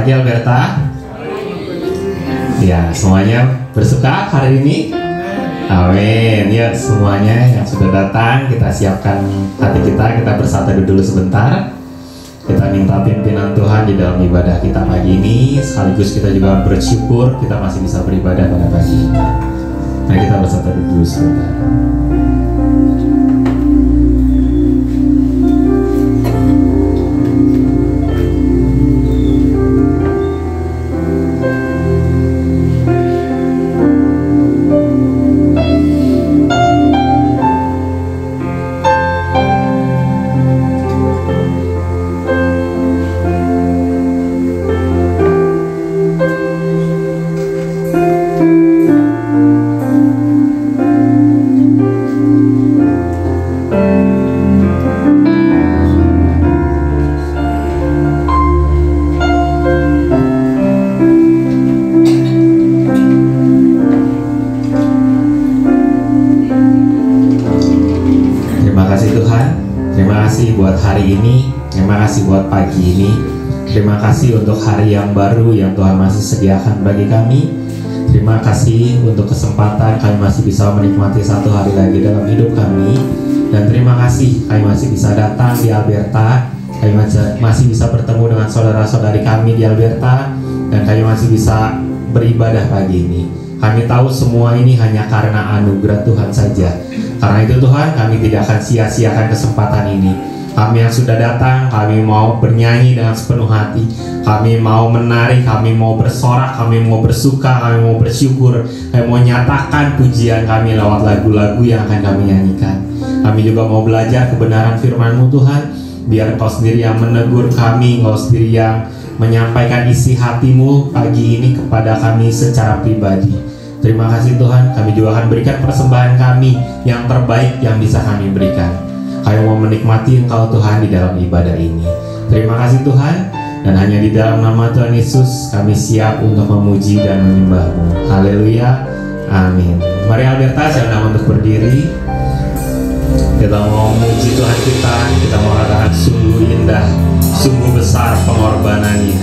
pagi Alberta. Ya, semuanya bersuka hari ini? Amin. Ya, semuanya yang sudah datang, kita siapkan hati kita bersatu dulu sebentar. Kita minta pimpinan Tuhan di dalam ibadah kita pagi ini. Sekaligus kita juga bersyukur kita masih bisa beribadah pada pagi ini. Nah, kita bersatu dulu sebentar. Buat pagi ini, terima kasih untuk hari yang baru yang Tuhan masih sediakan bagi kami. Terima kasih untuk kesempatan kami masih bisa menikmati satu hari lagi dalam hidup kami. Dan terima kasih kami masih bisa datang di Alberta. Kami masih bisa bertemu dengan saudara-saudari kami di Alberta. Dan kami masih bisa beribadah pagi ini. Kami tahu semua ini hanya karena anugerah Tuhan saja. Karena itu Tuhan, kami tidak akan sia-siakan kesempatan ini. Kami yang sudah datang, kami mau bernyanyi dengan sepenuh hati. Kami mau menari, kami mau bersorak, kami mau bersuka, kami mau bersyukur. Kami mau nyatakan pujian kami lewat lagu-lagu yang akan kami nyanyikan. Kami juga mau belajar kebenaran firman-Mu Tuhan. Biar Engkau sendiri yang menegur kami, Engkau sendiri yang menyampaikan isi hati-Mu pagi ini kepada kami secara pribadi. Terima kasih Tuhan, kami juga akan berikan persembahan kami yang terbaik yang bisa kami berikan. Kami mau menikmati Engkau Tuhan di dalam ibadah ini. Terima kasih Tuhan. Dan hanya di dalam nama Tuhan Yesus kami siap untuk memuji dan menyembah-Mu. Haleluya. Amin. Mari Alberta, saya undang untuk berdiri. Kita mau memuji Tuhan kita. Kita mau katakan sungguh indah, sungguh besar pengorbanannya.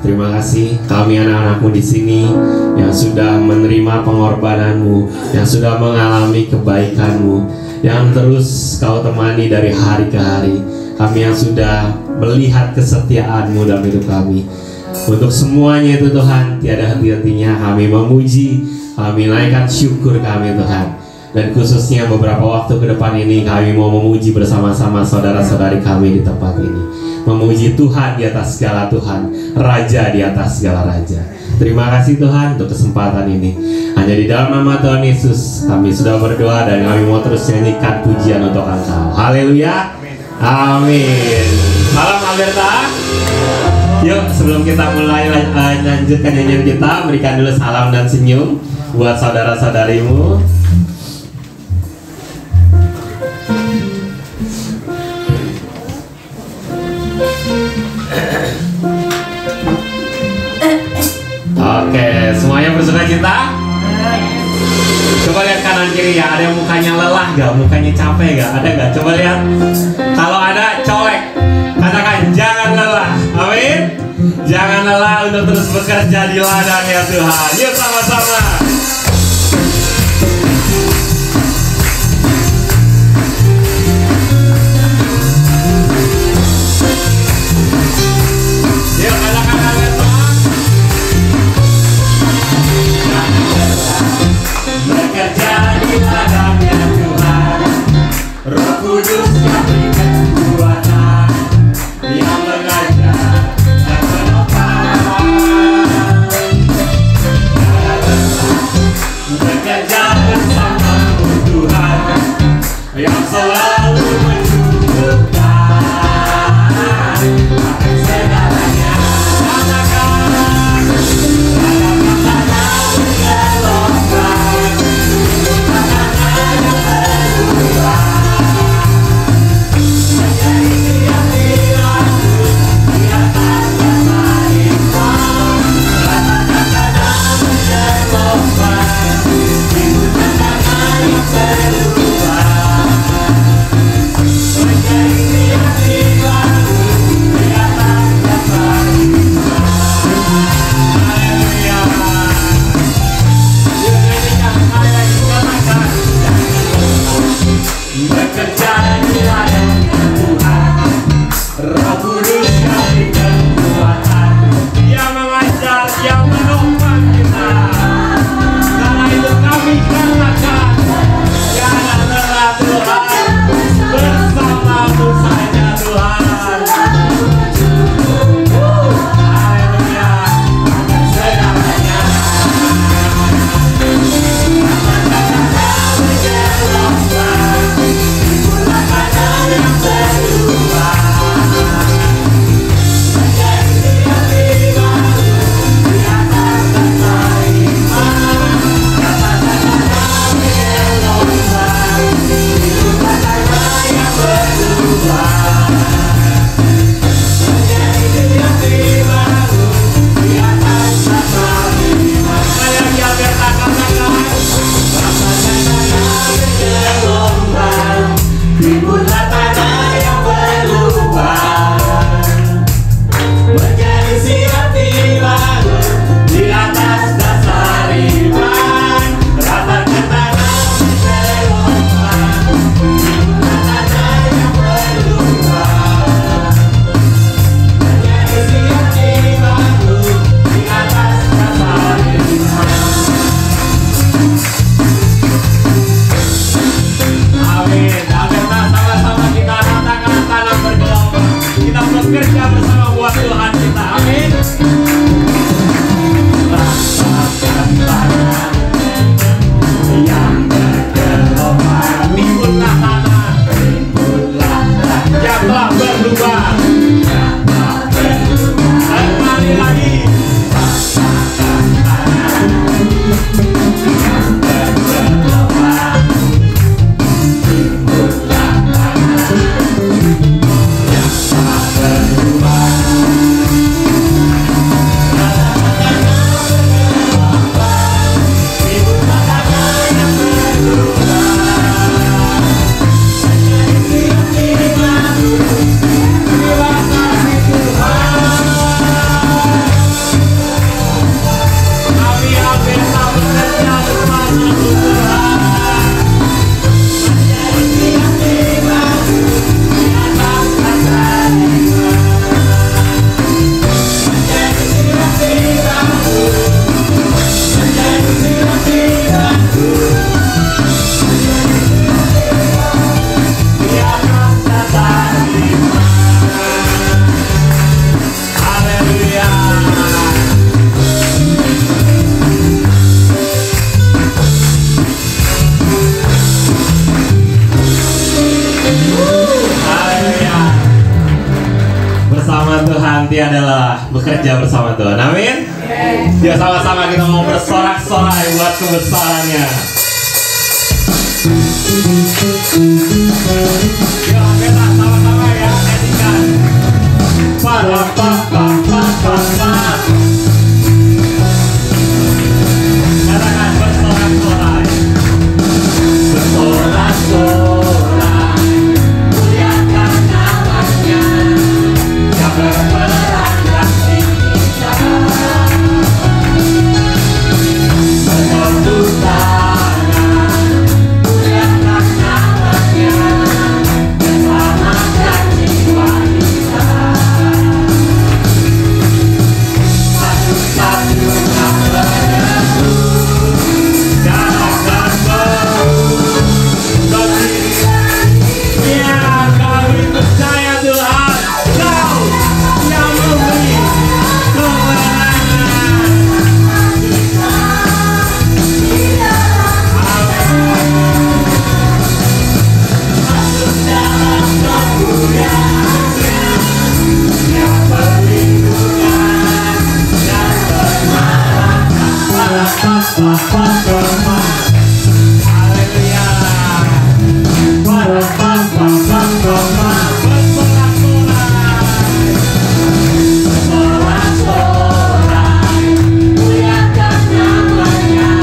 Terima kasih kami anak-anakmu di sini yang sudah menerima pengorbananmu, yang sudah mengalami kebaikanmu, yang terus kau temani dari hari ke hari. Kami yang sudah melihat kesetiaanmu dalam hidup kami. Untuk semuanya itu Tuhan, tiada henti-hentinya kami memuji, kami naikkan syukur kami Tuhan. Dan khususnya beberapa waktu ke depan ini kami mau memuji bersama-sama saudara-saudari kami di tempat ini. Memuji Tuhan di atas segala Tuhan, Raja di atas segala Raja. Terima kasih Tuhan untuk kesempatan ini. Hanya di dalam nama Tuhan Yesus kami sudah berdoa dan kami mau terus nyanyikan pujian untuk Engkau. Haleluya. Amin. Salam Alberta. Yuk sebelum kita mulai lanjutkan nyanyian kita, berikan dulu salam dan senyum buat saudara-saudarimu. Oke, semuanya bersuka cita? Coba lihat kanan kiri ya, ada yang mukanya lelah gak? Mukanya capek gak? Ada gak? Coba lihat. Kalau ada, colek. Katakan, jangan lelah. Amin. Jangan lelah untuk terus bekerja di ladang ya Tuhan. Yuk sama-sama. Yuk, katakan bekerja di ladangnya Tuhan. Roh Kudus yang berikan kekuatan, yang mengajar dan menopang. bersama Tuhan adalah bekerja bersama Tuhan. Amin. Ya, sama-sama kita mau bersorak-sorai buat kebesarannya. Ya, kita sama-sama ya nyanyikan. Para papa. Katakan bersorak-sorai. Bersorak-sorai. Muliakan namanya. Yang berperang kasih kita. Bersatu tangan. Muliakan namanya. Selamatkan jiwa kita. Satu-satunya penebus. Jangan bau. Ya, kami percaya Tuhan, Kau yang memberi kemenangan. Masuk dalam kemuliaan-Nya, yang perlindungan dan permarahan. Haleluya. Bersorak-sorai, muliakan namanya,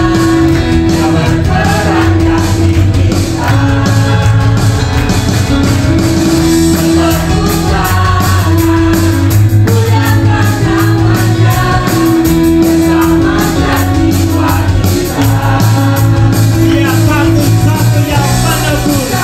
yang berperang kasih kita. Bersatu tangan, muliakan namanya, selamatkan jiwa kita. Dia satu-satu yang menebus.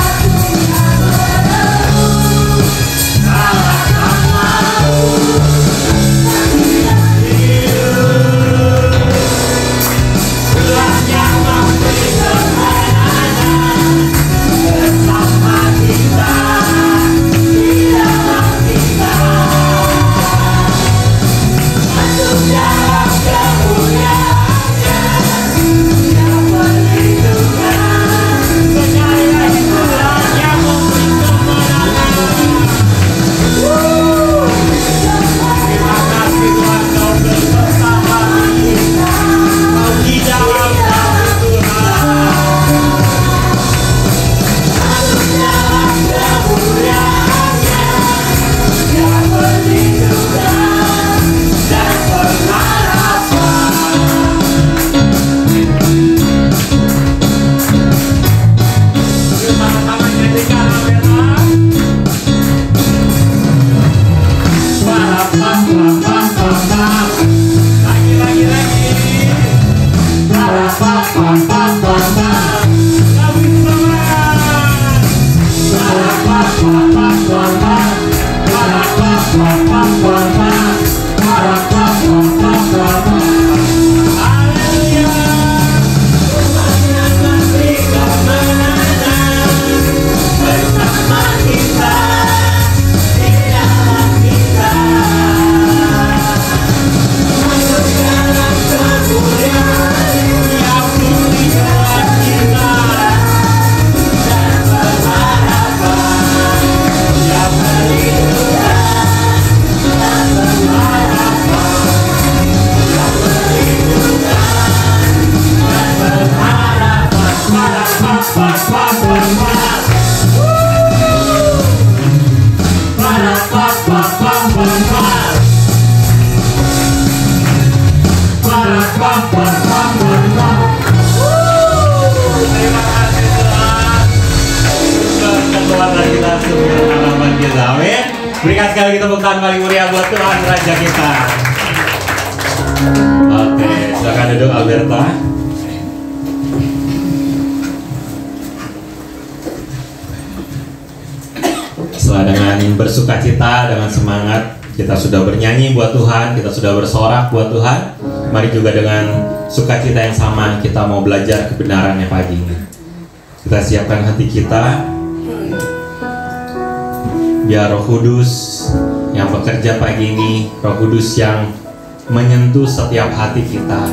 Berikan sekali kita tepuk tangan paling meriah buat Tuhan Raja kita. Oke, silakan duduk Alberta. Setelah dengan bersukacita, dengan semangat, kita sudah bernyanyi buat Tuhan, kita sudah bersorak buat Tuhan. Mari juga dengan sukacita yang sama kita mau belajar kebenarannya pagi ini. Kita siapkan hati kita. Biar Roh Kudus yang bekerja pagi ini, Roh Kudus yang menyentuh setiap hati kita,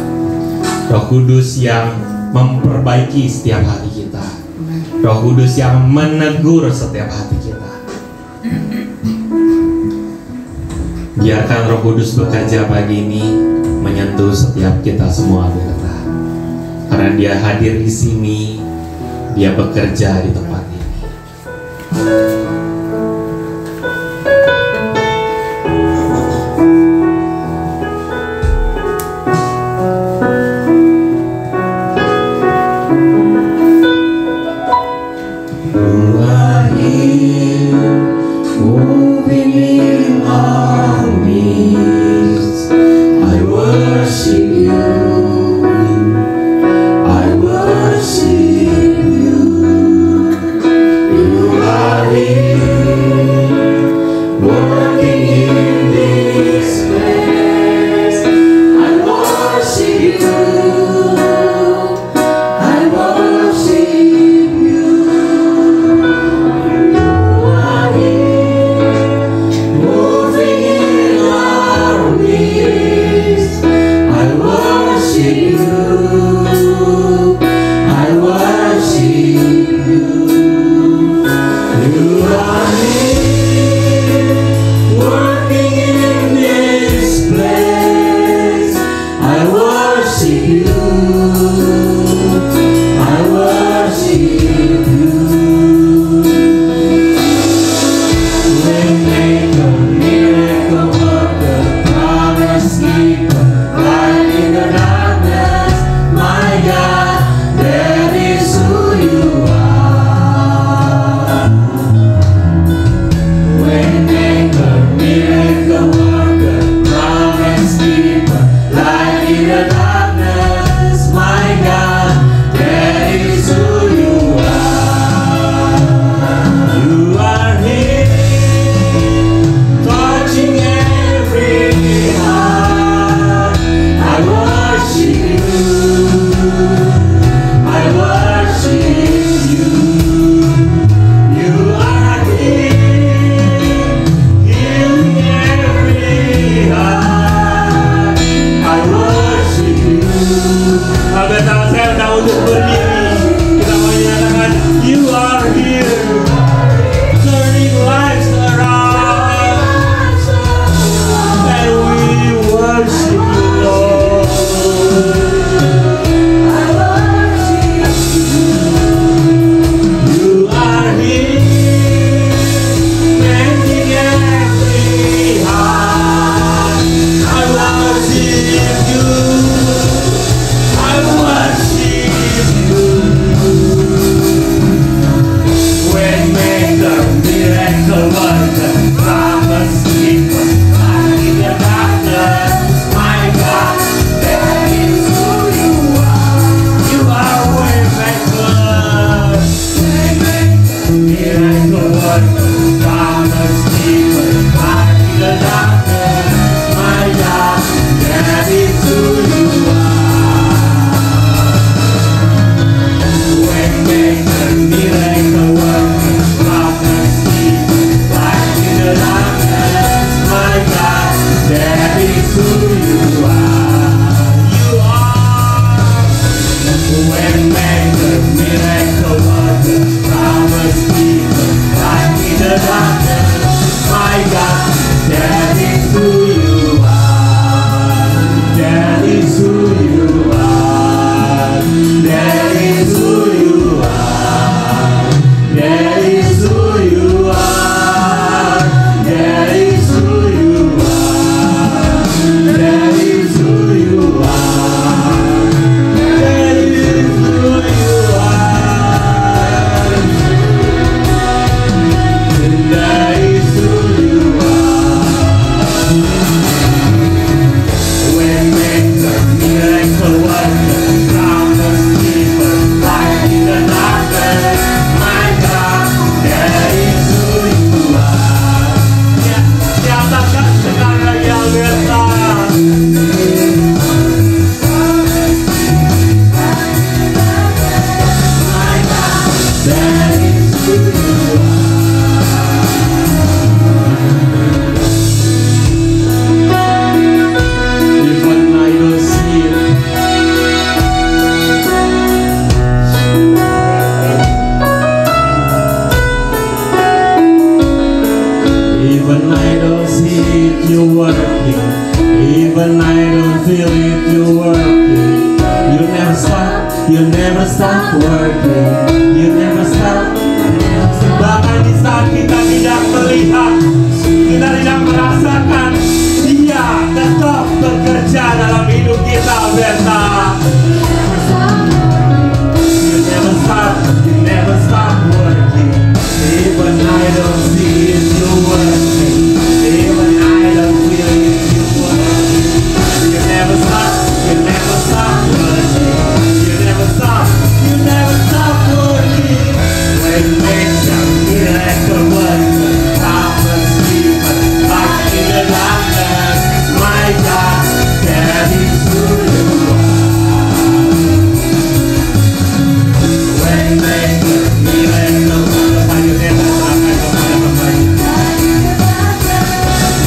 Roh Kudus yang memperbaiki setiap hati kita, Roh Kudus yang menegur setiap hati kita. Biarkan Roh Kudus bekerja pagi ini menyentuh setiap kita semua, Beta. Karena Dia hadir di sini, Dia bekerja di tempat ini. you working. Even I don't feel it, you working. You never stop working. You never stop. Bahkan di saat kita tidak melihat, kita tidak merasakan, Dia tetap bekerja dalam hidup kita, Beta. You never stop working. Even I don't see it, you working. Even I don't feel it, you working. You never stop working. You never stop working. When nature miracle working, I'm a sleeper, back in the darkness. My God, that is who you are. When nature miracle working, you never stop working.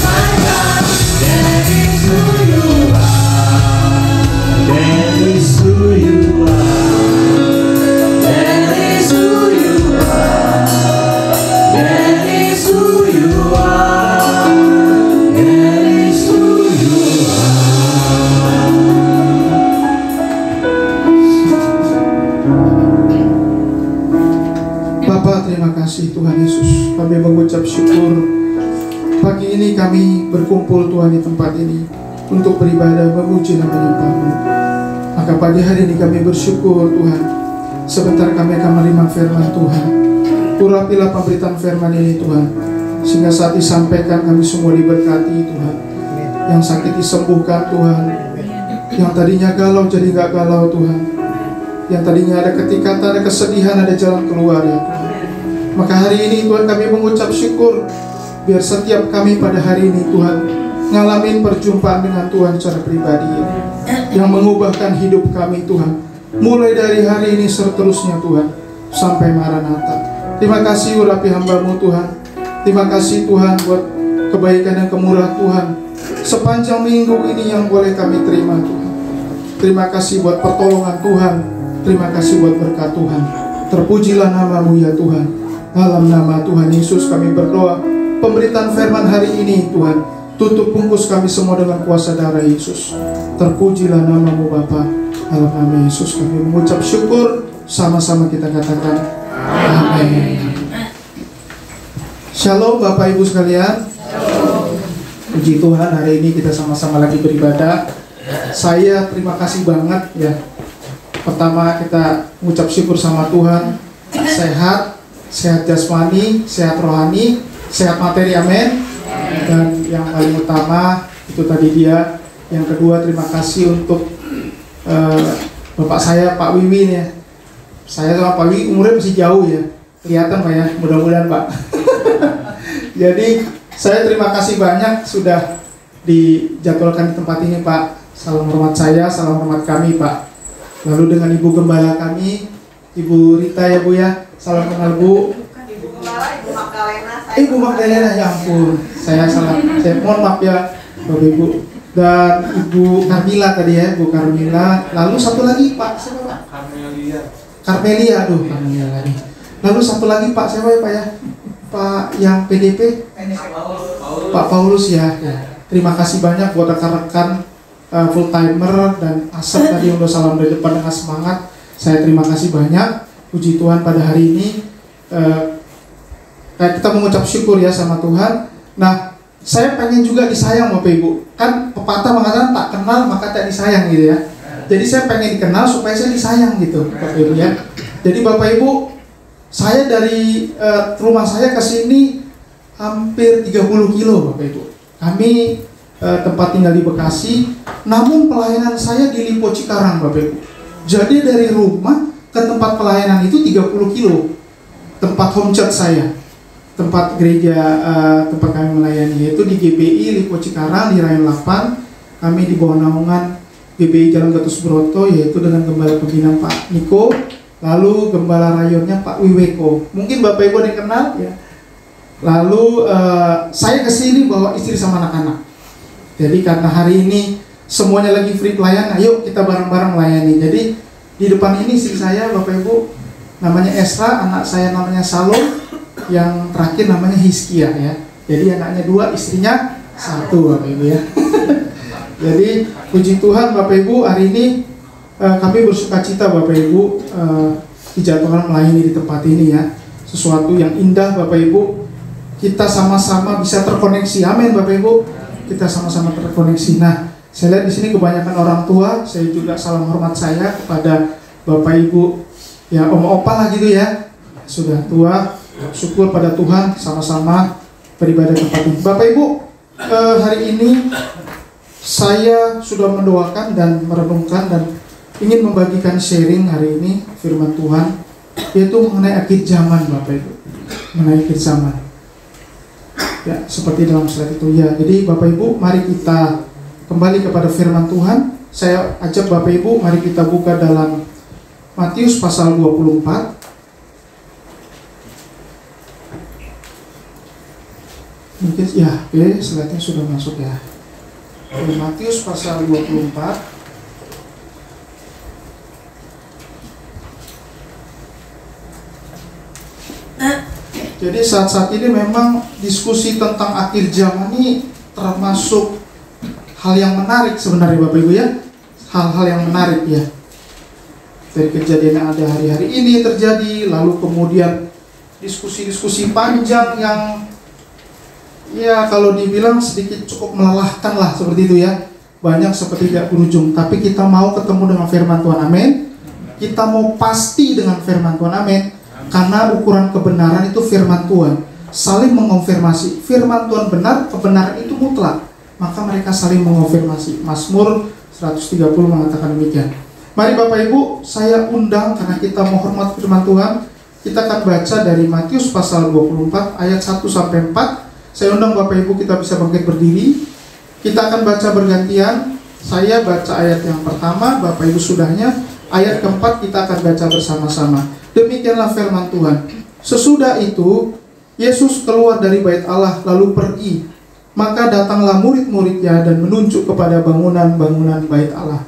My God, that is who you are. That is who you are. That is who you are. That is who you are. That is who you are. Bapa, terima kasih Tuhan Yesus. Kami mengucap syukur. Pagi ini kami berkumpul Tuhan di tempat ini untuk beribadah memuji nama Bapa-Mu. Maka pagi hari ini kami bersyukur Tuhan. Sebentar kami akan menerima firman Tuhan. Urapilah pemberitaan firman ini Tuhan, sehingga saat disampaikan kami semua diberkati Tuhan. Yang sakit disembuhkan Tuhan. Yang tadinya galau jadi gak galau Tuhan. Yang tadinya ada ketikatan, ada kesedihan, ada jalan keluar ya Tuhan. Maka hari ini Tuhan kami mengucap syukur. Biar setiap kami pada hari ini Tuhan ngalamin perjumpaan dengan Tuhan secara pribadi ya. Yang mengubahkan hidup kami Tuhan. Mulai dari hari ini seterusnya Tuhan, sampai Maranatha. Terima kasih urapi hamba-Mu Tuhan. Terima kasih Tuhan buat kebaikan dan kemurahan Tuhan sepanjang minggu ini yang boleh kami terima Tuhan. Terima kasih buat pertolongan Tuhan. Terima kasih buat berkat Tuhan. Terpujilah nama-Mu ya Tuhan. Dalam nama Tuhan Yesus kami berdoa. Pemberitaan firman hari ini Tuhan, tutup bungkus kami semua dengan kuasa darah Yesus. Terpujilah nama-Mu Bapa. Dalam nama Yesus kami mengucap syukur. Sama-sama kita katakan amin. Shalom Bapak Ibu sekalian. Puji Tuhan, hari ini kita sama-sama lagi beribadah. Saya terima kasih banget ya. Pertama kita mengucap syukur sama Tuhan. Sehat jasmani, sehat rohani, sehat materi, amin. Dan yang paling utama itu tadi dia. Yang kedua terima kasih untuk Bapak saya Pak Wiwin ya. Saya sama Pak Wiwin umurnya masih jauh ya. Kelihatan Pak ya, mudah-mudahan Pak. Jadi saya terima kasih banyak sudah dijadwalkan di tempat ini Pak. Salam hormat saya, salam hormat kami Pak. Lalu dengan Ibu Gembala kami, Ibu Rita ya Bu ya. Salam kenal Bu. Ibu Gembala, Ibu Magdalena. Ibu Magdalena, ya ampun. Saya mohon maaf ya Bapak Ibu. Dan Ibu Carmila tadi ya, Bu Carmila. Lalu satu lagi Pak, siapa Pak? Carmelia, aduh Carmelia lagi. Lalu satu lagi Pak, siapa ya Pak ya? Pak yang PDP? Pak Paulus ya. Terima kasih banyak buat rekan-rekan full timer dan Asep tadi untuk salam dari depan dengan semangat. Saya terima kasih banyak. Puji Tuhan pada hari ini kita mengucap syukur ya sama Tuhan. Nah, saya pengen juga disayang Bapak Ibu. Kan pepatah mengatakan tak kenal maka tak disayang gitu ya. Jadi saya pengen dikenal supaya saya disayang gitu Bapak Ibu ya. Jadi Bapak Ibu, saya dari rumah saya ke sini hampir 30 kilo Bapak Ibu. Kami tempat tinggal di Bekasi, namun pelayanan saya di Lipo Cikarang Bapak Ibu. Jadi dari rumah ke tempat pelayanan itu 30 kilo. Tempat home church saya, tempat gereja tempat kami melayani, yaitu di GBI Lipo Cikarang di Rayon 8. Kami di bawah naungan GBI Jalan Gatus Broto, yaitu dengan Gembala Pembina Pak Niko, lalu Gembala Rayonnya Pak Wiweko. Mungkin Bapak Ibu ada yang kenal ya. Lalu saya kesini bawa istri sama anak-anak. Jadi karena hari ini semuanya lagi free pelayanan, ayo kita bareng-bareng melayani. Jadi di depan ini istri saya Bapak Ibu namanya Esra, anak saya namanya Salom, yang terakhir namanya Hiskia ya. Jadi anaknya 2, istrinya Satu Bapak Ibu ya. Jadi puji Tuhan Bapak Ibu, hari ini kami bersuka cita Bapak Ibu dijadwalkan melayani di tempat ini ya. Sesuatu yang indah Bapak Ibu. Kita sama-sama bisa terkoneksi. Amin Bapak Ibu. Kita sama-sama terkoneksi. Nah, saya lihat di sini kebanyakan orang tua. Saya juga salam hormat saya kepada Bapak Ibu ya, om-opa lah gitu ya. Sudah tua, syukur pada Tuhan, sama-sama beribadah tempat ini. Bapak Ibu, hari ini saya sudah mendoakan dan merenungkan dan ingin membagikan sharing hari ini firman Tuhan, yaitu mengenai akhir zaman Bapak Ibu. Mengenai akhir zaman. Ya, seperti dalam slide itu ya. Jadi Bapak Ibu, mari kita kembali kepada firman Tuhan. Saya ajak Bapak Ibu, mari kita buka dalam Matius pasal 24. Mungkin ya, oke, slide-nya sudah masuk ya. Matius pasal 24. Jadi saat-saat ini memang diskusi tentang akhir zaman ini termasuk hal yang menarik sebenarnya Bapak Ibu ya. Hal-hal yang menarik ya. Dari kejadian yang ada hari-hari ini terjadi, lalu kemudian diskusi-diskusi panjang yang ya kalau dibilang sedikit cukup melelahkan lah seperti itu ya. Banyak seperti tidak berujung. Tapi kita mau ketemu dengan firman Tuhan, amin. Kita mau pasti dengan firman Tuhan, amin. Karena ukuran kebenaran itu firman Tuhan. Saling mengonfirmasi. Firman Tuhan benar, kebenaran itu mutlak. Maka mereka saling mengonfirmasi. Mazmur 130 mengatakan demikian. Mari Bapak Ibu, saya undang karena kita mau hormat firman Tuhan. Kita akan baca dari Matius pasal 24 ayat 1 sampai 4. Saya undang Bapak Ibu, kita bisa bangkit berdiri. Kita akan baca bergantian. Saya baca ayat yang pertama, Bapak Ibu sudahnya. Ayat keempat kita akan baca bersama-sama. Demikianlah firman Tuhan. Sesudah itu, Yesus keluar dari bait Allah lalu pergi. Maka datanglah murid-muridnya dan menunjuk kepada bangunan-bangunan bait Allah.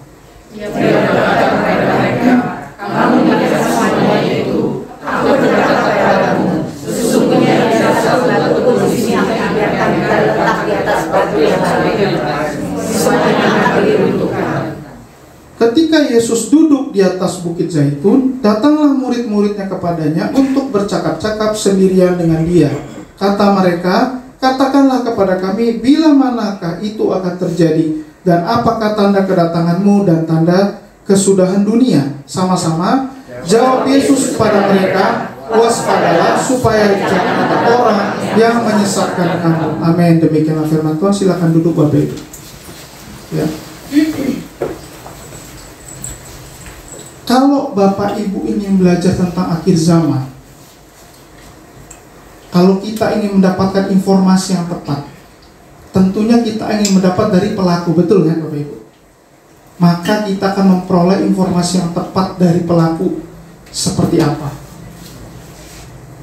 Dia berkata kepada mereka, kamu melihat semuanya itu, aku berkata kepadamu, sesungguhnya tidak satu pun di sini akan dibiarkan terletak di atas batu yang lain. Semuanya akan diruntuhkan. Ketika Yesus duduk di atas bukit Zaitun, datanglah murid-muridnya kepadanya untuk bercakap-cakap sendirian dengan dia. Kata mereka, katakanlah kepada kami, bila manakah itu akan terjadi, dan apakah tanda kedatanganmu dan tanda kesudahan dunia? Sama-sama jawab Yesus kepada mereka, waspadalah supaya jangan ada orang yang menyesatkan kamu. Amin. Demikianlah firman Tuhan. Silakan duduk Bapak Ibu. Ya. Kalau Bapak Ibu ingin belajar tentang akhir zaman, kalau kita ingin mendapatkan informasi yang tepat, tentunya kita ingin mendapat dari pelaku, betul kan Bapak Ibu? Maka kita akan memperoleh informasi yang tepat dari pelaku seperti apa.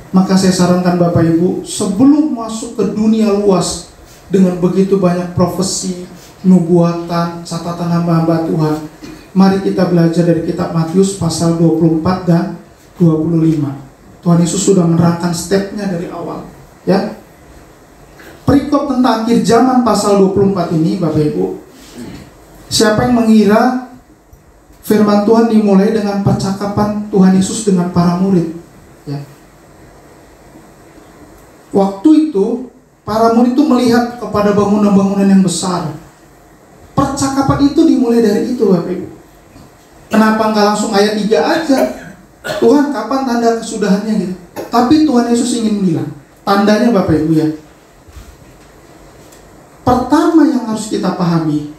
Maka saya sarankan Bapak Ibu, sebelum masuk ke dunia luas dengan begitu banyak profesi, nubuatan, catatan hamba-hamba Tuhan, mari kita belajar dari kitab Matius pasal 24 dan 25. Tuhan Yesus sudah menerangkan stepnya dari awal. Ya. Perikop tentang akhir zaman pasal 24 ini, Bapak Ibu. Siapa yang mengira firman Tuhan dimulai dengan percakapan Tuhan Yesus dengan para murid. Ya. Waktu itu, para murid itu melihat kepada bangunan-bangunan yang besar. Percakapan itu dimulai dari itu, Bapak Ibu. Kenapa nggak langsung ayat 3 aja? Tuhan, kapan tanda kesudahannya gitu? Tapi Tuhan Yesus ingin bilang, tandanya Bapak Ibu ya. Pertama yang harus kita pahami,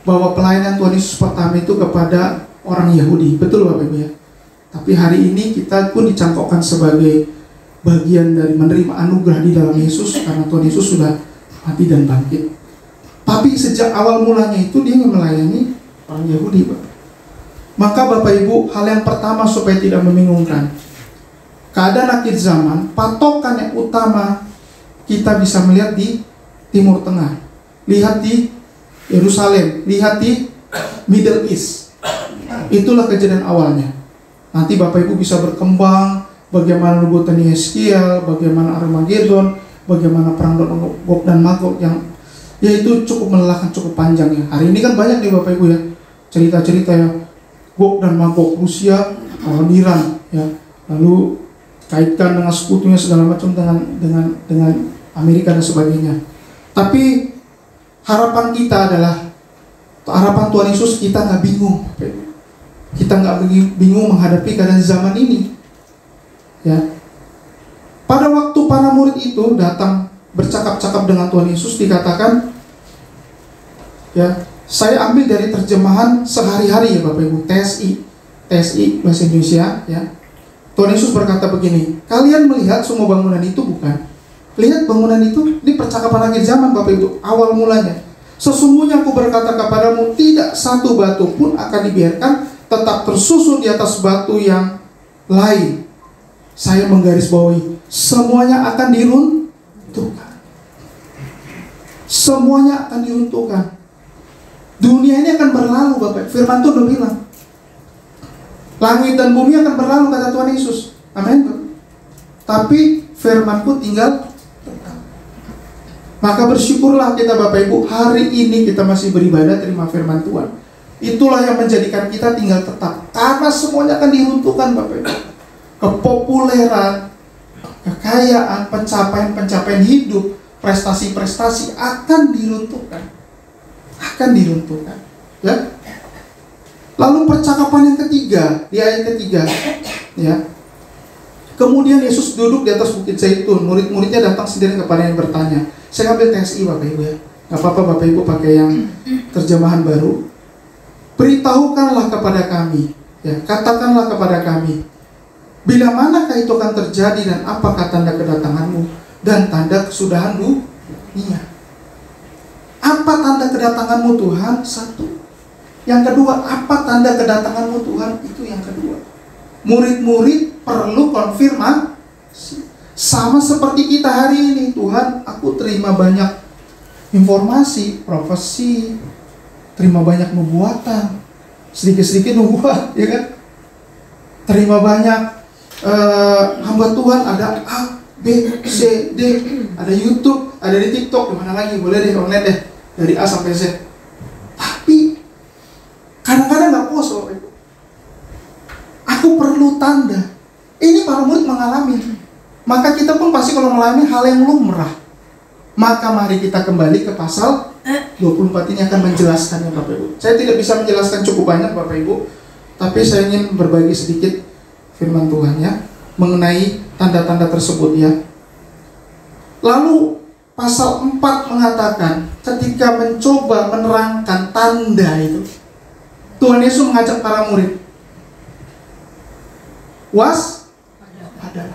bahwa pelayanan Tuhan Yesus pertama itu kepada orang Yahudi. Betul Bapak Ibu ya. Tapi hari ini kita pun dicangkokkan sebagai bagian dari menerima anugerah di dalam Yesus, karena Tuhan Yesus sudah mati dan bangkit. Tapi sejak awal mulanya itu dia ingin melayani orang Yahudi, Bapak. Maka Bapak Ibu, hal yang pertama supaya tidak membingungkan, keadaan akhir zaman, patokan yang utama kita bisa melihat di Timur Tengah, lihat di Yerusalem, lihat di Middle East. Itulah kejadian awalnya. Nanti Bapak Ibu bisa berkembang, bagaimana nubuatan Yeskiel, bagaimana Armageddon, bagaimana perang Gog dan Magog yang Ya itu cukup melelahkan, cukup panjang ya. Hari ini kan banyak nih Bapak Ibu ya, cerita-cerita ya, Gog dan Magog, Rusia lawan Iran ya. Lalu kaitkan dengan sekutunya segala macam dengan Amerika dan sebagainya. Tapi harapan kita adalah, harapan Tuhan Yesus, kita nggak bingung. Kita nggak bingung menghadapi keadaan zaman ini. Ya. Pada waktu para murid itu datang bercakap-cakap dengan Tuhan Yesus, dikatakan, ya, saya ambil dari terjemahan sehari-hari ya Bapak Ibu, TSI bahasa Indonesia ya. Tuhan Yesus berkata begini, kalian melihat semua bangunan itu bukan? Lihat bangunan itu, ini percakapan akhir zaman Bapak Ibu, awal mulanya. Sesungguhnya aku berkata kepadamu, tidak satu batu pun akan dibiarkan tetap tersusun di atas batu yang lain. Saya menggarisbawahi, semuanya akan diruntuhkan. Semuanya akan diruntuhkan. Dunia ini akan berlalu Bapak. Firman Tuhan udah bilang, langit dan bumi akan berlalu, kata Tuhan Yesus. Amin. Tapi firman-Ku tinggal tetap. Maka bersyukurlah kita Bapak Ibu, hari ini kita masih beribadah terima firman Tuhan. Itulah yang menjadikan kita tinggal tetap. Karena semuanya akan diruntuhkan Bapak Ibu. Kepopuleran, kekayaan, pencapaian hidup, prestasi-prestasi akan diruntuhkan. Akan diruntuhkan. Ya. Lalu percakapan yang ketiga, di ayat ketiga, ya. Kemudian Yesus duduk di atas bukit Zaitun. Murid-muridnya datang sendiri kepada yang bertanya. Saya ambil TSI Bapak Ibu ya. Gak apa-apa Bapak Ibu pakai yang terjemahan baru. Beritahukanlah kepada kami, ya, katakanlah kepada kami, bila manakah itu akan terjadi dan apakah tanda kedatanganmu dan tanda kesudahan dunia? Apa tanda kedatanganmu Tuhan? Satu. Yang kedua, apa tanda kedatanganmu Tuhan? Itu yang kedua. Murid-murid perlu konfirmasi. Sama seperti kita hari ini, Tuhan, aku terima banyak informasi, profesi, terima banyak nubuatan, sedikit-sedikit nubuat, ya kan? Terima banyak hamba Tuhan, ada A, B, C, D, ada YouTube, ada di TikTok, dimana lagi, boleh deh online deh, dari A sampai Z. Tapi kadang-kadang nggak puas loh, Ibu. Aku perlu tanda. Ini para murid mengalami. Maka kita pun pasti kalau mengalami hal yang lumrah. Maka mari kita kembali ke pasal 24 ini akan menjelaskannya Bapak Ibu. Saya tidak bisa menjelaskan cukup banyak Bapak Ibu, tapi saya ingin berbagi sedikit firman Tuhan ya, mengenai tanda-tanda tersebut ya. Lalu pasal 4 mengatakan, ketika mencoba menerangkan tanda itu, Tuhan Yesus mengajak para murid, waspada.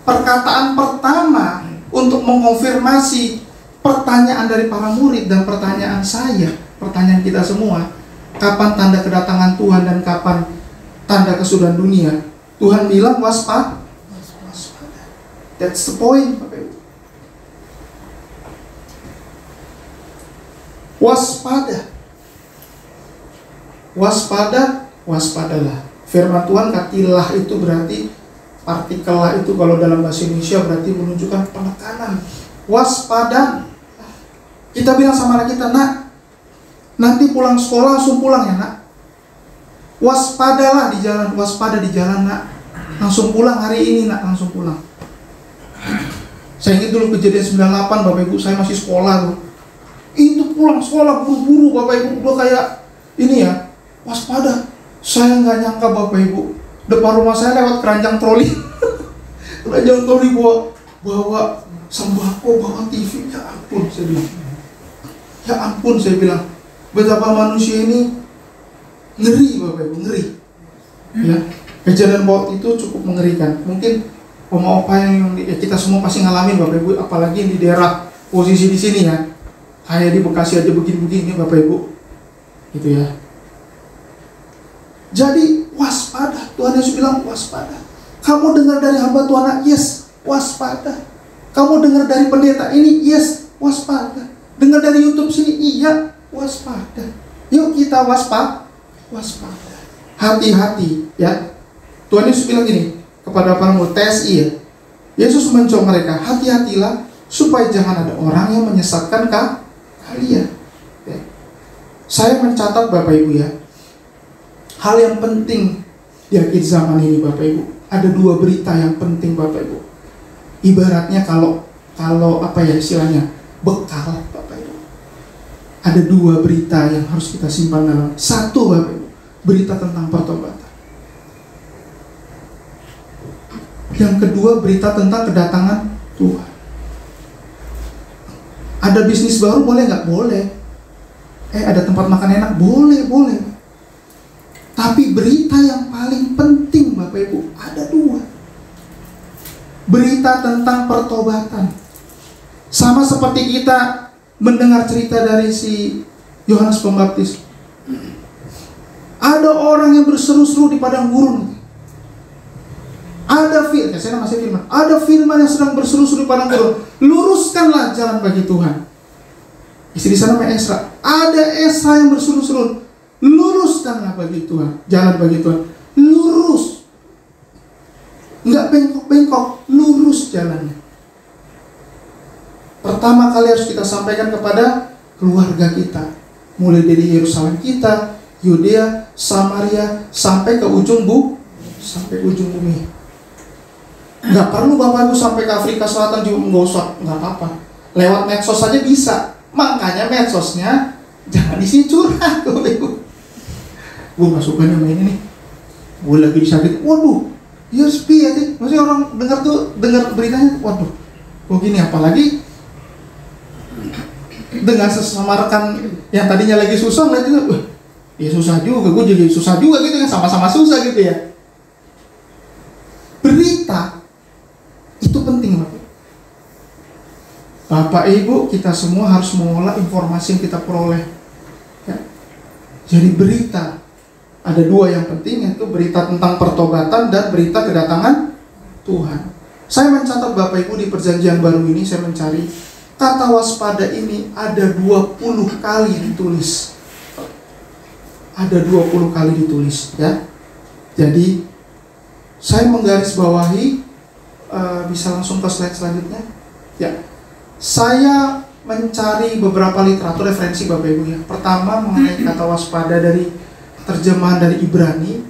Perkataan pertama untuk mengonfirmasi pertanyaan dari para murid dan pertanyaan saya, pertanyaan kita semua, kapan tanda kedatangan Tuhan dan kapan tanda kesudahan dunia? Tuhan bilang waspada. That's the point, Bapak Ibu. Waspada. Waspada, waspadalah. Firman Tuhan katilah itu berarti, partikelah itu kalau dalam bahasa Indonesia berarti menunjukkan penekanan. Waspada. Kita bilang sama anak kita, nak, nanti pulang sekolah langsung pulang ya nak. Waspadalah di jalan, waspada di jalan nak. Langsung pulang hari ini nak, langsung pulang. Saya ingat dulu kejadian 98 Bapak Ibu, saya masih sekolah tuh. Itu pulang sekolah buru-buru Bapak Ibu, udah kayak ini ya, waspada. Saya nggak nyangka Bapak Ibu, depan rumah saya lewat keranjang troli. Keranjang troli bawa sembako, bawa TV. Ya ampun saya bilang. Ya ampun saya bilang. Betapa manusia ini ngeri Bapak Ibu, ngeri. Ya, kejadian waktu itu cukup mengerikan. Mungkin oma-opa yang ya kita semua pasti ngalamin Bapak Ibu, apalagi di daerah posisi di sini ya. Kayak di Bekasi aja begini-begini Bapak Ibu. Gitu ya. Jadi waspada. Tuhan Yesus bilang waspada. Kamu dengar dari hamba Tuhan, yes, waspada. Kamu dengar dari pendeta ini, yes, waspada. Dengar dari YouTube sini, iya, waspada. Yuk kita waspada. Hati-hati ya. Tuhan Yesus bilang gini kepada para murid, TSI ya. Yesus mencoba mereka, hati-hatilah supaya jangan ada orang yang menyesatkan kalian. Ya. Saya mencatat Bapak Ibu ya, hal yang penting di akhir zaman ini Bapak Ibu. Ada 2 berita yang penting Bapak Ibu. Ibaratnya kalau apa ya istilahnya, bekal Bapak Ibu. Ada 2 berita yang harus kita simpan dalam. 1 Bapak Ibu, berita tentang pertobatan. Yang kedua, berita tentang kedatangan Tuhan. Ada bisnis baru boleh nggak? Boleh. Ada tempat makan enak? Boleh. Tapi berita yang paling penting Bapak Ibu, ada 2. Berita tentang pertobatan. Sama seperti kita mendengar cerita dari si Yohanes Pembaptis. Ada orang yang berseru-seru di padang gurun. Ada firman yang sedang berseru-seru di padang gurun. Luruskanlah jalan bagi Tuhan. Isi di sana namanya Esra. Ada Esra yang berseru-seru. Luruskanlah bagi Tuhan, jalan bagi Tuhan. Lurus. Enggak bengkok-bengkok, lurus jalannya. Pertama kali harus kita sampaikan kepada keluarga kita. Mulai dari Yerusalem kita, Yudea, Samaria, sampai ke ujung bumi. Nggak perlu Bapak Ibu sampai ke Afrika Selatan juga, nggak apa-apa. Lewat medsos saja bisa. Makanya medsosnya jangan isi curhat Bapak Ibu. Gue gak suka nih main ini. Gue lagi disakit. Waduh, ya sepi ya sih. Maksudnya orang dengar beritanya. Waduh, kok gini, apalagi dengan sesama rekan yang tadinya lagi susah, ngeliat juga, ya susah juga, gue jadi susah juga gitu kan, sama-sama susah gitu ya. Berita itu penting Bapak Ibu, kita semua harus mengolah informasi yang kita peroleh ya. Jadi berita ada 2 yang penting, yaitu berita tentang pertobatan dan berita kedatangan Tuhan. Saya mencatat Bapak Ibu di perjanjian baru ini, saya mencari kata waspada ini ada 20 kali ditulis. Ada 20 kali ditulis ya. Jadi saya menggarisbawahi, bisa langsung ke slide selanjutnya ya. Saya mencari beberapa literatur referensi Bapak Ibu ya. Pertama mengenai kata waspada dari terjemahan dari Ibrani.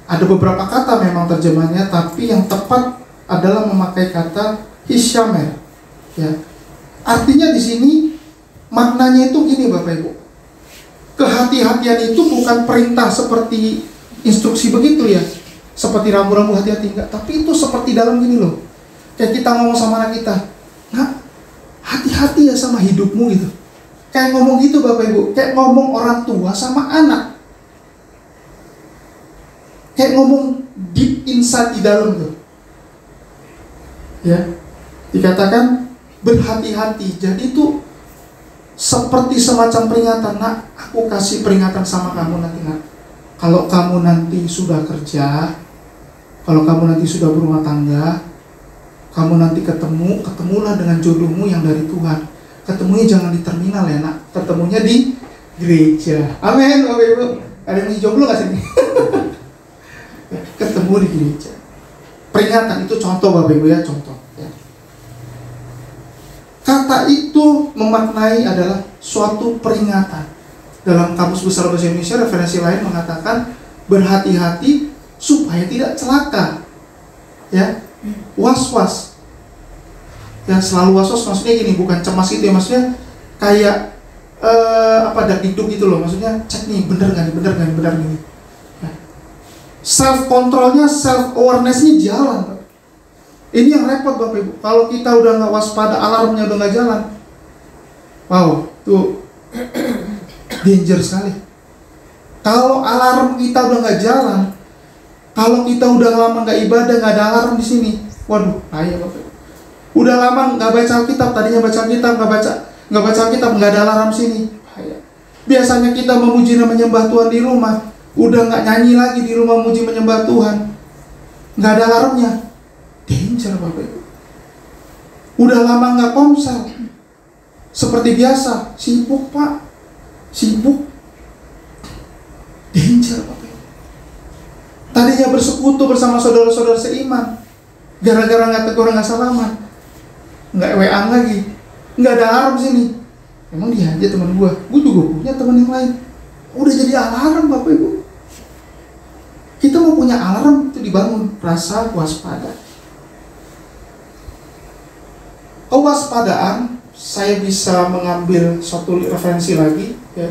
Ada beberapa kata memang terjemahannya, tapi yang tepat adalah memakai kata hisyamer ya. Artinya di sini maknanya itu gini Bapak Ibu. Kehati-hatian itu bukan perintah seperti instruksi begitu ya, seperti rambu-rambu hati-hati, enggak. Tapi itu seperti dalam gini loh. Kayak kita ngomong sama anak kita, "Nak, hati-hati ya sama hidupmu," gitu. Kayak ngomong gitu Bapak Ibu, kayak ngomong orang tua sama anak. Kayak ngomong deep inside di dalam tuh. Ya. Dikatakan berhati-hati. Jadi itu seperti semacam peringatan, "Nak, aku kasih peringatan sama kamu nanti, Nak. Kalau kamu nanti sudah kerja, kalau kamu nanti sudah berumah tangga, kamu nanti ketemulah dengan jodohmu yang dari Tuhan. Ketemunya jangan di terminal ya, Nak. Ketemunya di gereja." Amin Bapak Ibu. Ada yang jomblo gak sini? Ketemu di gereja. Peringatan itu contoh Bapak Ibu ya, contoh ya. Kata itu memaknai adalah suatu peringatan. Dalam Kamus Besar Bahasa Indonesia referensi lain mengatakan berhati-hati supaya tidak celaka. Ya. Was-was. Yang selalu was-was maksudnya gini, bukan cemas gitu ya, maksudnya kayak dakdikduk gitu loh, maksudnya cek nih bener gak nih. Self controlnya, self awarenessnya jalan. Ini yang repot Bapak Ibu. Kalau kita udah nggak waspada, alarmnya udah nggak jalan, wow, tuh danger sekali. Kalau alarm kita udah nggak jalan, kalau kita udah lama nggak ibadah, nggak ada alarm di sini, waduh, bahaya Bapak Ibu. Udah lama nggak baca Alkitab, tadinya baca Alkitab, nggak baca Alkitab, nggak ada alarm sini, bahaya. Biasanya kita memuji dan menyembah Tuhan di rumah, udah nggak nyanyi lagi di rumah muji menyembah Tuhan, nggak ada alarmnya, danger Bapak Ibu. Udah lama nggak komsel, seperti biasa, sibuk Pak, danger Bapak Ibu. Tadinya bersekutu bersama saudara-saudara seiman, gara-gara nggak tegur, nggak salaman, nggak WA lagi, nggak ada alarm sini, Emang dia aja teman gue juga punya teman yang lain. Udah jadi alarm Bapak Ibu. Kita mau punya alarm itu dibangun rasa waspada. Kewaspadaan, saya bisa mengambil satu referensi lagi, ya,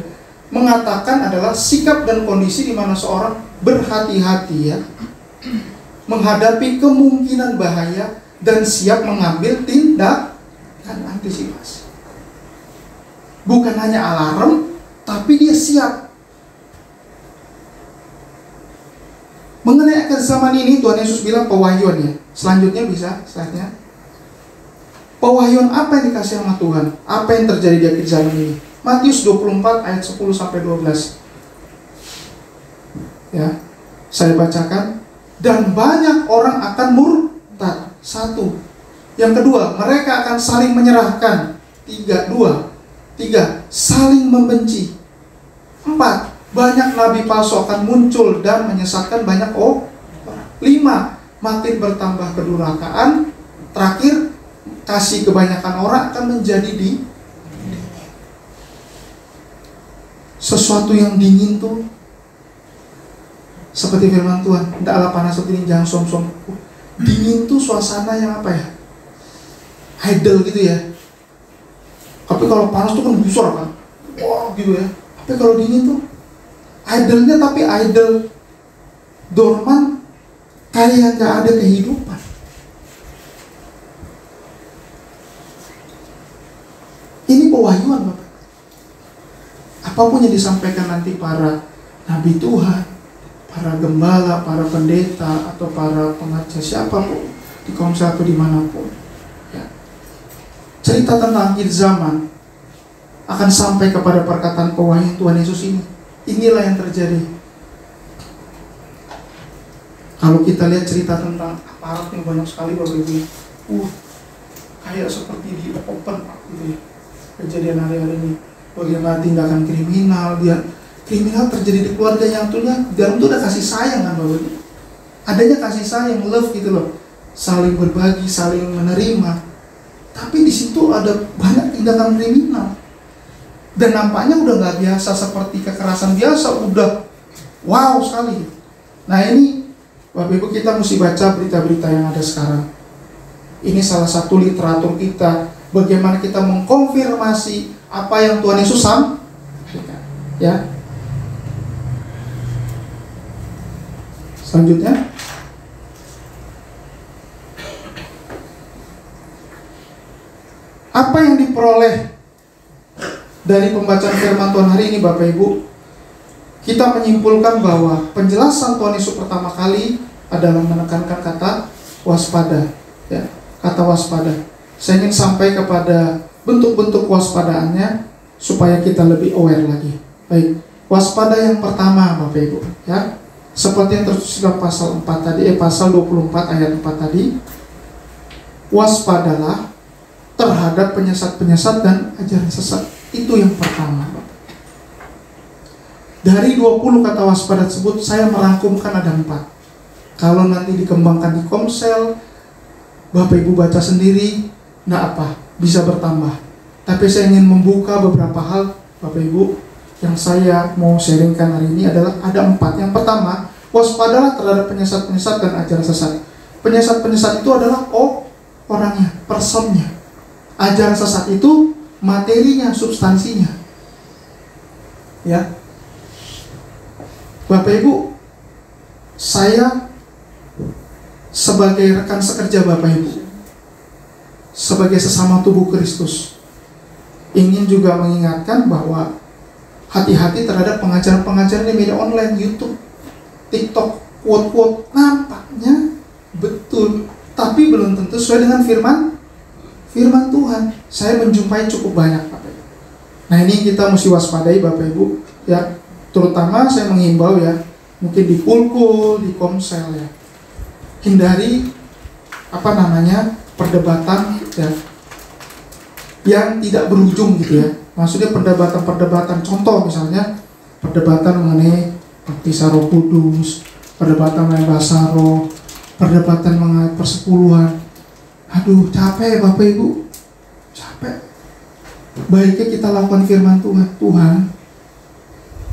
mengatakan adalah sikap dan kondisi di mana seorang berhati-hati, ya, menghadapi kemungkinan bahaya dan siap mengambil tindakan antisipasi. Bukan hanya alarm, tapi dia siap. Mengenai akhir zaman ini, Tuhan Yesus bilang pewahyuan, ya. Selanjutnya bisa slide-nya. Pewahyuan apa yang dikasih sama Tuhan? Apa yang terjadi di akhir zaman ini? Matius 24 ayat 10-12. Ya, saya bacakan. Dan banyak orang akan murtad. 1. Yang kedua, mereka akan saling menyerahkan. 3. Saling membenci. 4. Banyak nabi palsu akan muncul dan menyesatkan banyak orang. 5. Makin bertambah kedurhakaan. Terakhir, kasih kebanyakan orang akan menjadi sesuatu yang dingin tuh. Seperti firman Tuhan, tidaklah panas seperti ini, jangan som-som. Dingin tuh suasana yang apa ya? Idle gitu ya. Tapi kalau panas tuh kan busur kan, wah gitu ya. Tapi kalau dingin tuh idle-nya tapi idle dorman, kayak nggak ada kehidupan. Ini pewahyuan Bapak. Apapun yang disampaikan nanti para nabi Tuhan, para gembala, para pendeta, atau para pengajar siapapun di komsel atau dimanapun, ya. Cerita tentang akhir zaman akan sampai kepada perkataan pewahyuan Tuhan Yesus ini. Inilah yang terjadi. Kalau kita lihat cerita tentang aparat yang banyak sekali Bapak Ibu, kayak seperti di open gitu ya. Kejadian hari-hari ini, bagaimana tindakan kriminal, kriminal terjadi di keluarga yang tuanya dalam itu ada kasih sayang kan Bapak Ibu. Adanya kasih sayang, love gitu loh, saling berbagi, saling menerima. Tapi di situ ada banyak tindakan kriminal dan nampaknya udah nggak biasa seperti kekerasan biasa, udah wow sekali. Nah ini Bapak Ibu, kita mesti baca berita-berita yang ada sekarang. Ini salah satu literatur kita, bagaimana kita mengkonfirmasi apa yang Tuhan Yesus sampaikan, ya. Selanjutnya, apa yang diperoleh dari pembacaan firman Tuhan hari ini Bapak Ibu? Kita menyimpulkan bahwa penjelasan Tuhan Yesus pertama kali adalah menekankan kata waspada, ya, kata waspada. Saya ingin sampai kepada bentuk-bentuk waspadaannya supaya kita lebih aware lagi. Baik, waspada yang pertama Bapak Ibu, ya. Seperti yang tertulis dalam pasal 4 tadi, pasal 24 ayat 4 tadi. Waspadalah terhadap penyesat-penyesat dan ajaran sesat. Itu yang pertama. Dari 20 kata waspada tersebut, saya merangkumkan ada 4. Kalau nanti dikembangkan di komsel, Bapak Ibu baca sendiri, enggak apa, bisa bertambah. Tapi saya ingin membuka beberapa hal Bapak Ibu yang saya mau sharingkan hari ini adalah ada 4. Yang pertama, waspadalah terhadap penyesat-penyesat dan ajaran sesat. Penyesat-penyesat itu adalah orangnya, personnya. Ajaran sesat itu materinya, substansinya. Ya. Bapak Ibu, saya sebagai rekan sekerja Bapak Ibu, sebagai sesama tubuh Kristus, ingin juga mengingatkan bahwa hati-hati terhadap pengajaran-pengajaran di media online, YouTube, TikTok, quote-quote, nampaknya betul, tapi belum tentu sesuai dengan firman Tuhan. Saya menjumpai cukup banyak Bapak Ibu. Nah ini kita mesti waspadai Bapak Ibu, ya. Terutama saya menghimbau ya, mungkin di pulkul, di komsel ya, hindari perdebatan ya yang tidak berujung gitu ya. Maksudnya perdebatan-perdebatan, contoh misalnya perdebatan mengenai baptisan Roh Kudus, perdebatan mengenai bahasa roh, perdebatan mengenai persepuluhan. Aduh, capek Bapak Ibu, capek. baiknya kita lakukan firman Tuhan. Tuhan,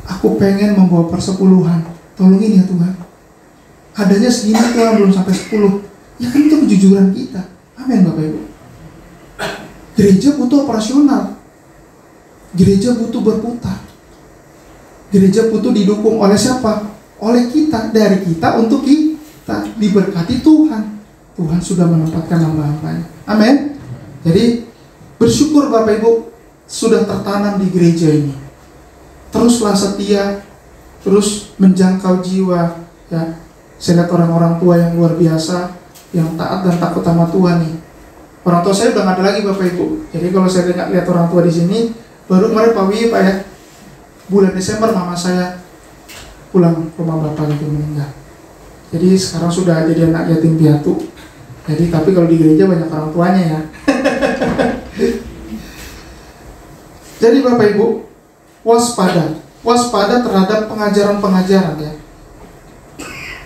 aku pengen membawa persepuluhan, tolongin ya Tuhan. Adanya segini Tuhan, belum sampai 10. Ya kan itu kejujuran kita. Amin Bapak Ibu. Gereja butuh operasional. Gereja butuh berputar. Gereja butuh didukung oleh siapa? Oleh kita, dari kita untuk kita. Diberkati Tuhan. Tuhan sudah menempatkan hamba-hambanya. Amin. Jadi bersyukur Bapak Ibu sudah tertanam di gereja ini. Teruslah setia, terus menjangkau jiwa. Ya, saya lihat orang-orang tua yang luar biasa, yang taat dan takut sama Tuhan nih. Orang tua saya udah nggak ada lagi Bapak Ibu. Jadi kalau saya lihat orang tua di sini, baru kemarin Pak Wi, Pak ya, bulan Desember mama saya pulang ke rumah bapak gitu meninggal. Jadi sekarang sudah jadi anak yatim piatu. Jadi tapi kalau di gereja banyak orang tuanya ya. Jadi Bapak Ibu, waspada terhadap pengajaran-pengajaran ya.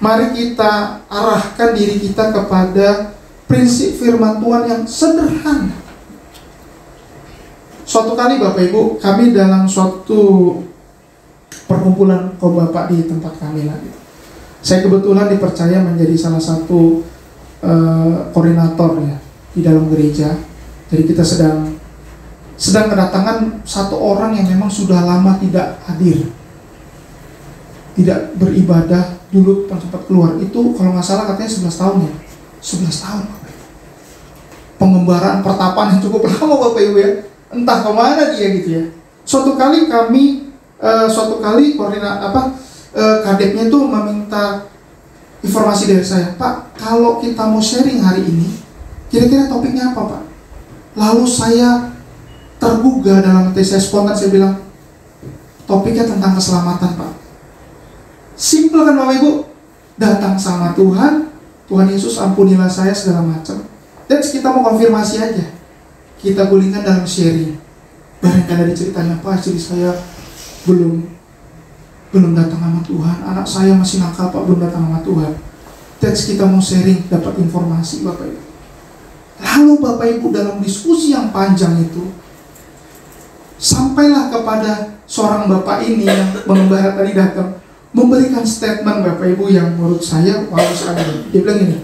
Mari kita arahkan diri kita kepada prinsip firman Tuhan yang sederhana. Suatu kali Bapak Ibu, kami dalam suatu perkumpulan kaum bapak di tempat kami lah. Saya kebetulan dipercaya menjadi salah satu koordinator ya di dalam gereja. Jadi kita sedang kedatangan satu orang yang memang sudah lama tidak hadir, tidak beribadah. Dulu sempat keluar itu kalau nggak salah katanya 11 tahun ya, 11 tahun Bapak Ibu. Pengembaraan pertapaan yang cukup lama Bapak Ibu ya, entah kemana dia gitu ya. Suatu kali kadepnya itu meminta informasi dari saya, Pak, kalau kita mau sharing hari ini, kira-kira topiknya apa Pak? Lalu saya tergugah dalam hati saya, spontan saya bilang, topiknya tentang keselamatan Pak. Simple kan Bapak Ibu? Datang sama Tuhan, Tuhan Yesus ampunilah saya segala macam. Dan kita mau konfirmasi aja, kita gulingkan dalam sharing. Barangkali ada ceritanya, Pak, istri saya belum datang sama Tuhan, anak saya masih nakal Pak, belum datang sama Tuhan. Dan kita mau sharing, dapat informasi Bapak Ibu. Lalu Bapak Ibu dalam diskusi yang panjang itu, sampailah kepada seorang bapak ini yang mengembara tadi datang, memberikan statement Bapak Ibu yang menurut saya wow sekali. Dia bilang gini,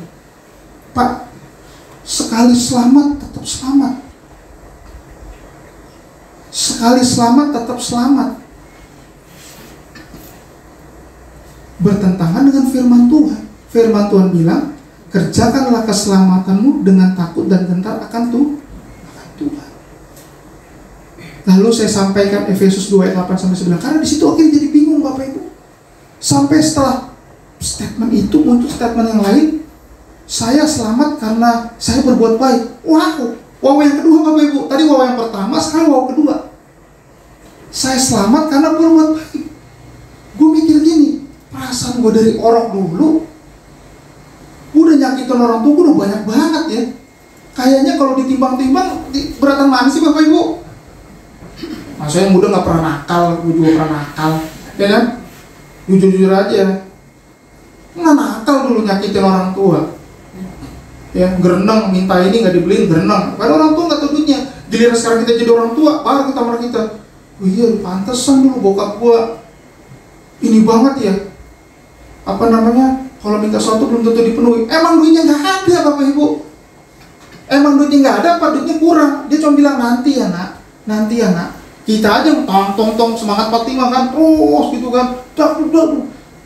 Pak, sekali selamat tetap selamat. Sekali selamat tetap selamat. Bertentangan dengan firman Tuhan. Firman Tuhan bilang, kerjakanlah keselamatanmu dengan takut dan gentar akan Tuhan. Lalu saya sampaikan Efesus 2 ayat 8-9, karena di situ akhirnya jadi bingung Bapak Ibu. Sampai setelah statement itu muncul statement yang lain, saya selamat karena saya berbuat baik. Wow yang kedua Bapak Ibu. Tadi wow yang pertama, sekarang wow kedua. Saya selamat karena berbuat baik. Gue mikir gini, perasaan gue dari orang dulu, gue udah nyakitin orang tua, gue udah banyak banget ya. Kayaknya kalau ditimbang-timbang, beratan mana sih Bapak Ibu? Maksudnya yang muda gak pernah nakal, gue juga pernah nakal, ya kan? Jujur-jujur aja, nggak nakal dulu nyakitin orang tua. Ya, gerenang minta ini nggak dibeliin gerenang. Karena orang tua nggak tahu duitnya. Giliran sekarang kita jadi orang tua, baru kita marah kita. Oh iya, pantesan dulu bokap gua ini banget ya. Apa namanya? Kalau minta sesuatu belum tentu dipenuhi. Emang duitnya nggak ada Bapak Ibu. Emang duitnya nggak ada, apa duitnya kurang? Dia cuma bilang nanti ya nak. Kita aja tong semangat 45 kan, terus gitu kan.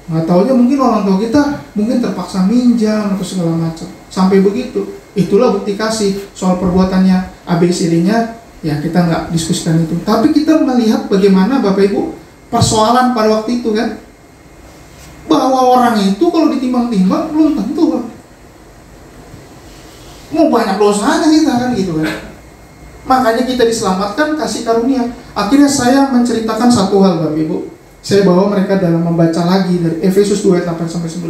Nggak taunya mungkin orang tua kita mungkin terpaksa minjam atau segala macam. Sampai begitu. Itulah bukti kasih. Soal perbuatannya ABCD-nya ya kita nggak diskusikan itu. Tapi kita melihat bagaimana Bapak Ibu persoalan pada waktu itu kan, bahwa orang itu kalau ditimbang-timbang belum tentu kan. Mau banyak dosanya kita kan gitu kan. Makanya kita diselamatkan kasih karunia. Akhirnya saya menceritakan satu hal Bapak Ibu. Saya bawa mereka dalam membaca lagi dari Efesus 2 ayat 8-9.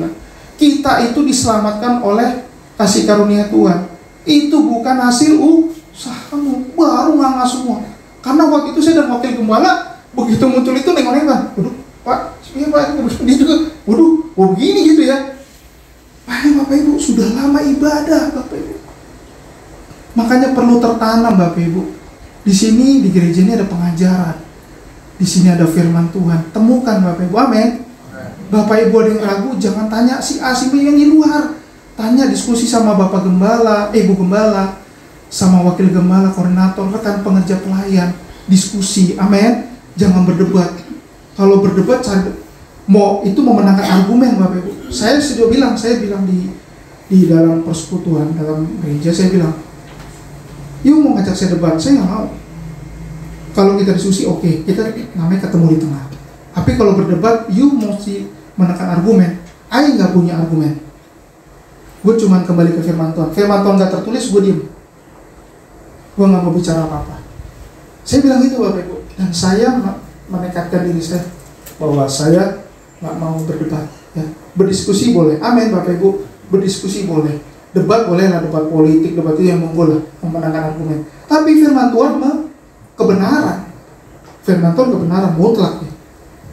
Kita itu diselamatkan oleh kasih karunia Tuhan. Itu bukan hasil usahamu. Baru nganga semua. Karena waktu itu saya dan wakil gembala, begitu muncul itu nengok-nengok. Waduh, Pak, iya Pak, dia juga, waduh, begini gitu ya. Bapak Ibu, sudah lama ibadah Bapak Ibu. Makanya perlu tertanam Bapak Ibu. Di sini di gereja ini ada pengajaran. Di sini ada firman Tuhan. Temukan Bapak Ibu, amin. Bapak Ibu ada yang ragu, jangan tanya si A, si B yang di luar. Tanya, diskusi sama Bapak Gembala, Ibu Gembala, sama Wakil Gembala, koordinator, rekan pengerja pelayan. Diskusi, amin. Jangan berdebat. Kalau berdebat, mau memenangkan argumen Bapak Ibu. Saya bilang di dalam persekutuan, dalam gereja, saya bilang, yuk mau ngajak saya debat, saya nggak mau. Kalau kita diskusi, oke, kita namanya ketemu di tengah. Tapi kalau berdebat, you mesti menekan argumen. Saya nggak punya argumen. Gue cuma kembali ke firman Tuhan. Firman Tuhan nggak tertulis, gue diem. Gue nggak mau bicara apa-apa. Saya bilang gitu Bapak Ibu. Dan saya menekatkan diri saya bahwa saya nggak mau berdebat. Ya. Berdiskusi boleh, amin Bapak Ibu. Berdiskusi boleh. Debat boleh lah, debat politik, debat itu yang monggo lah, memenangkan argumen. Tapi firman Tuhan kebenaran. Firman Tuhan kebenaran mutlak. Ya.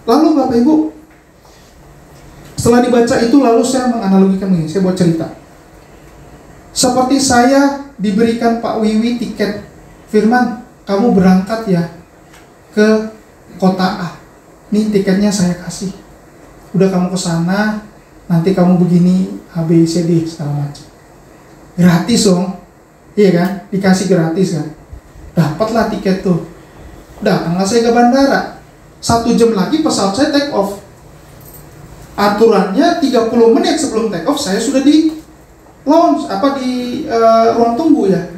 Lalu Bapak Ibu, setelah dibaca itu lalu saya menganalogikan ini, saya buat cerita. Seperti saya diberikan Pak Wiwi tiket, Firman, kamu berangkat ya ke kota A. Nih tiketnya saya kasih. Udah kamu ke sana, nanti kamu begini A B C D segala macam. Gratis dong. Iya kan? Dikasih gratis kan. Dapatlah tiket tuh. Datanglah saya ke bandara. 1 jam lagi pesawat saya take off. Aturannya 30 menit sebelum take off saya sudah di lounge, di ruang tunggu ya.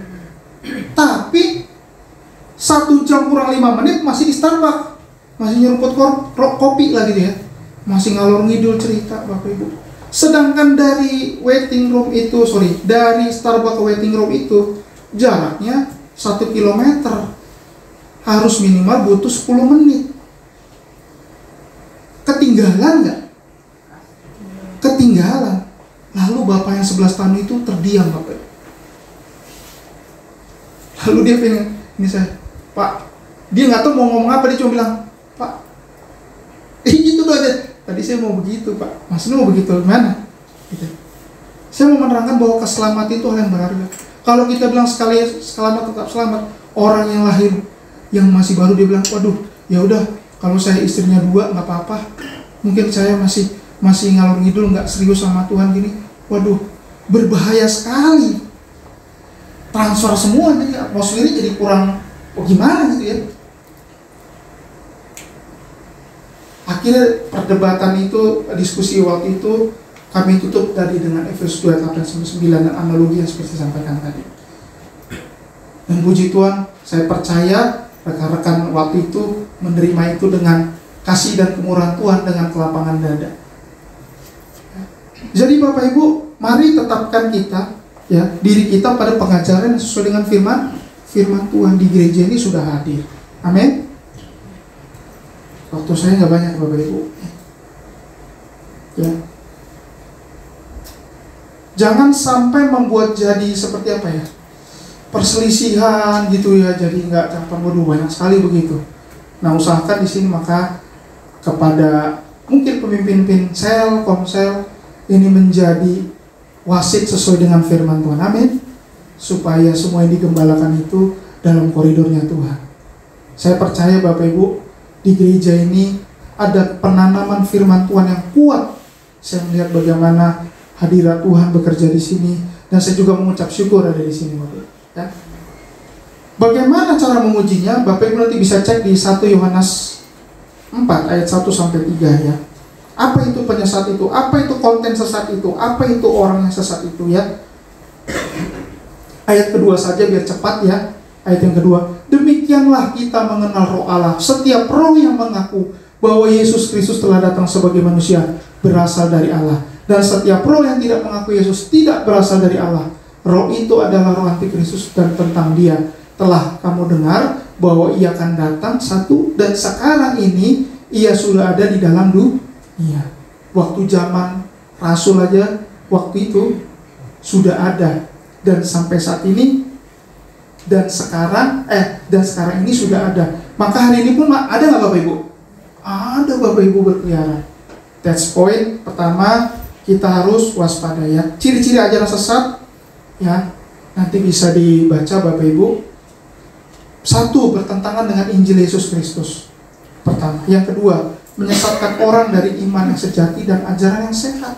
Tapi 1 jam kurang 5 menit masih di Starbucks. Masih nyeruput kopi lah gitu ya. Masih ngalor ngidul cerita Bapak Ibu. Sedangkan dari dari Starbucks ke waiting room itu jaraknya 1 kilometer. Harus minimal butuh 10 menit. Ketinggalan nggak? Ketinggalan. Lalu bapak yang 11 tahun itu terdiam Bapak. Lalu dia pengen, ini saya, Pak, dia nggak tahu mau ngomong apa, dia cuma bilang, Pak, gitu doang aja. Tadi saya mau begitu Pak, maksudnya mau begitu, mana? Gitu. Saya mau menerangkan bahwa keselamatan itu hal yang berharga. Kalau kita bilang sekali selamat tetap selamat, orang yang lahir yang masih baru dia bilang, waduh, ya udah, kalau saya istrinya 2 nggak apa-apa, mungkin saya masih ngalor ngidul nggak serius sama Tuhan gini, waduh, berbahaya sekali. Transfer semua, jadi atmosfernya jadi kurang, gimana gitu ya. Akhirnya perdebatan itu, diskusi waktu itu kami tutup tadi dengan Efesus 2:8-9 dan analogi yang seperti disampaikan tadi. Dan puji Tuhan, saya percaya rekan-rekan waktu itu menerima itu dengan kasih dan kemurahan Tuhan, dengan kelapangan dada. Jadi Bapak Ibu, mari tetapkan kita, ya, diri kita pada pengajaran sesuai dengan firman Tuhan. Di gereja ini sudah hadir. Amin. Waktu saya nggak banyak Bapak Ibu. Ya. Jangan sampai membuat jadi seperti apa ya? Perselisihan gitu ya, jadi nggak campur, waduh banyak sekali begitu. Nah, usahakan di sini maka kepada mungkin pemimpin sel, komsel ini menjadi wasit sesuai dengan firman Tuhan, amin. Supaya semua yang digembalakan itu dalam koridornya Tuhan. Saya percaya Bapak Ibu, di gereja ini ada penanaman firman Tuhan yang kuat. Saya melihat bagaimana hadirat Tuhan bekerja di sini, dan saya juga mengucap syukur ada di sini Bapak Ibu. Ya. Bagaimana cara mengujinya? Bapak Ibu nanti bisa cek di 1 Yohanes 4 ayat 1-3 ya. Apa itu penyesat itu? Apa itu konten sesat itu? Apa itu orang yang sesat itu ya? Ayat kedua saja biar cepat ya. Ayat yang kedua, demikianlah kita mengenal roh Allah. Setiap roh yang mengaku bahwa Yesus Kristus telah datang sebagai manusia berasal dari Allah. Dan setiap roh yang tidak mengaku Yesus tidak berasal dari Allah. Roh itu adalah roh antikristus, dan tentang dia telah kamu dengar bahwa ia akan datang dan sekarang ini ia sudah ada di dalam dunia. Waktu zaman Rasul aja waktu itu sudah ada, dan sampai saat ini dan sekarang ini sudah ada. Maka hari ini pun ada nggak Bapak Ibu? Ada Bapak Ibu berkeliaran. That's point pertama, kita harus waspada ya. Ciri-ciri ajaran sesat ya, nanti bisa dibaca Bapak Ibu. Satu, bertentangan dengan Injil Yesus Kristus. Pertama. Yang kedua, menyesatkan orang dari iman yang sejati dan ajaran yang sehat.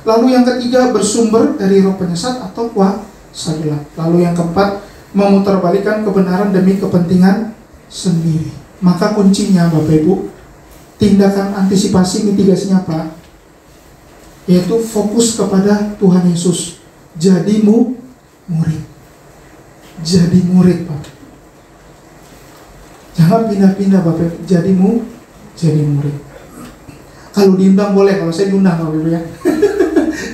Lalu yang ketiga, bersumber dari roh penyesat atau kuasa gelap. Lalu yang keempat, memutarbalikkan kebenaran demi kepentingan sendiri. Maka kuncinya Bapak Ibu, tindakan antisipasi mitigasinya apa? Yaitu fokus kepada Tuhan Yesus. Jadi murid. Jadi murid, Pak. Jangan pindah-pindah Bapak Ibu. Jadi murid. Kalau diundang boleh, kalau saya diundang Bapak Ibu ya.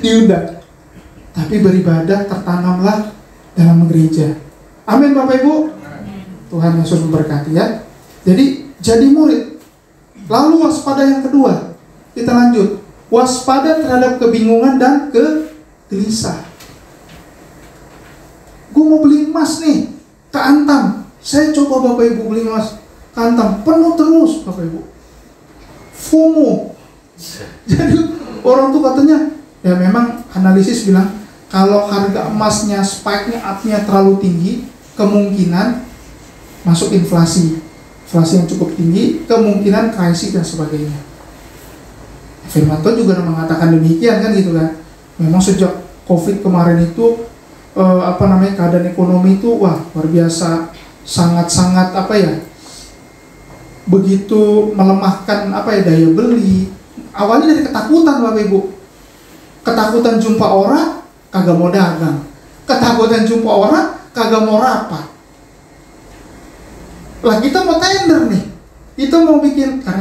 Diundang. Tapi beribadah tertanamlah dalam gereja. Amin Bapak Ibu. Tuhan Yesus memberkati ya. Jadi murid. Lalu waspada yang kedua. Kita lanjut. Waspada terhadap kebingungan dan kegelisah. Gue mau beli emas nih, ke Antam. Saya coba Bapak Ibu beli emas ke Antam, penuh terus Bapak Ibu. FOMO. Jadi orang tuh katanya, ya memang analisis bilang kalau harga emasnya spike-nya up-nya terlalu tinggi, kemungkinan masuk inflasi yang cukup tinggi, kemungkinan krisis dan sebagainya. Firman Tuhan juga mengatakan demikian kan gitu kan. Memang sejak COVID kemarin itu keadaan ekonomi itu luar biasa, sangat-sangat begitu melemahkan daya beli. Awalnya dari ketakutan Bapak Ibu. Ketakutan jumpa orang kagak mau dagang. Ketakutan jumpa orang kagak mau rapat. Lah kita mau tender nih. Kita mau bikin, karena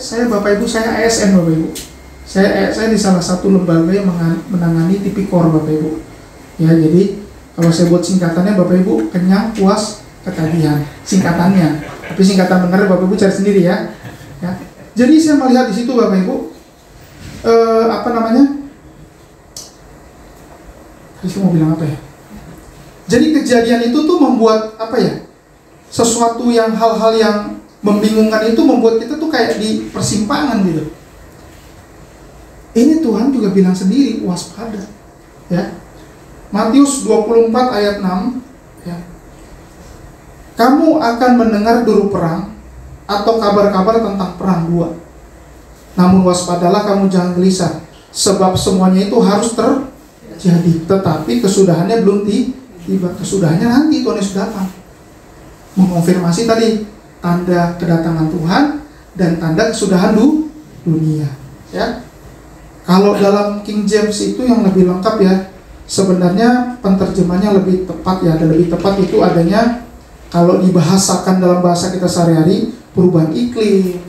saya Bapak Ibu, saya ASN Bapak Ibu. Saya di salah satu lembaga yang menangani tipikor Bapak Ibu. Ya, jadi kalau saya buat singkatannya Bapak Ibu, kenyang, puas, ketagihan. Singkatannya. Tapi singkatan benar Bapak Ibu cari sendiri ya. Ya. Jadi saya melihat di situ Bapak Ibu, saya mau bilang apa ya? Jadi kejadian itu tuh membuat sesuatu yang hal-hal yang membingungkan itu membuat kita tuh kayak di persimpangan gitu. Ini Tuhan juga bilang sendiri, waspada. Ya. Matius 24 ayat 6 ya. Kamu akan mendengar duru perang atau kabar-kabar tentang perang dua. Namun waspadalah kamu, jangan gelisah, sebab semuanya itu harus terjadi, tetapi kesudahannya belum tiba. Kesudahannya nanti Tuhan Yesus datang. Mengonfirmasi tadi tanda kedatangan Tuhan dan tanda kesudahan dunia. Ya. Kalau dalam King James itu yang lebih lengkap ya. Sebenarnya penterjemahnya lebih tepat ya. Ada lebih tepat itu adanya kalau dibahasakan dalam bahasa kita sehari-hari, perubahan iklim,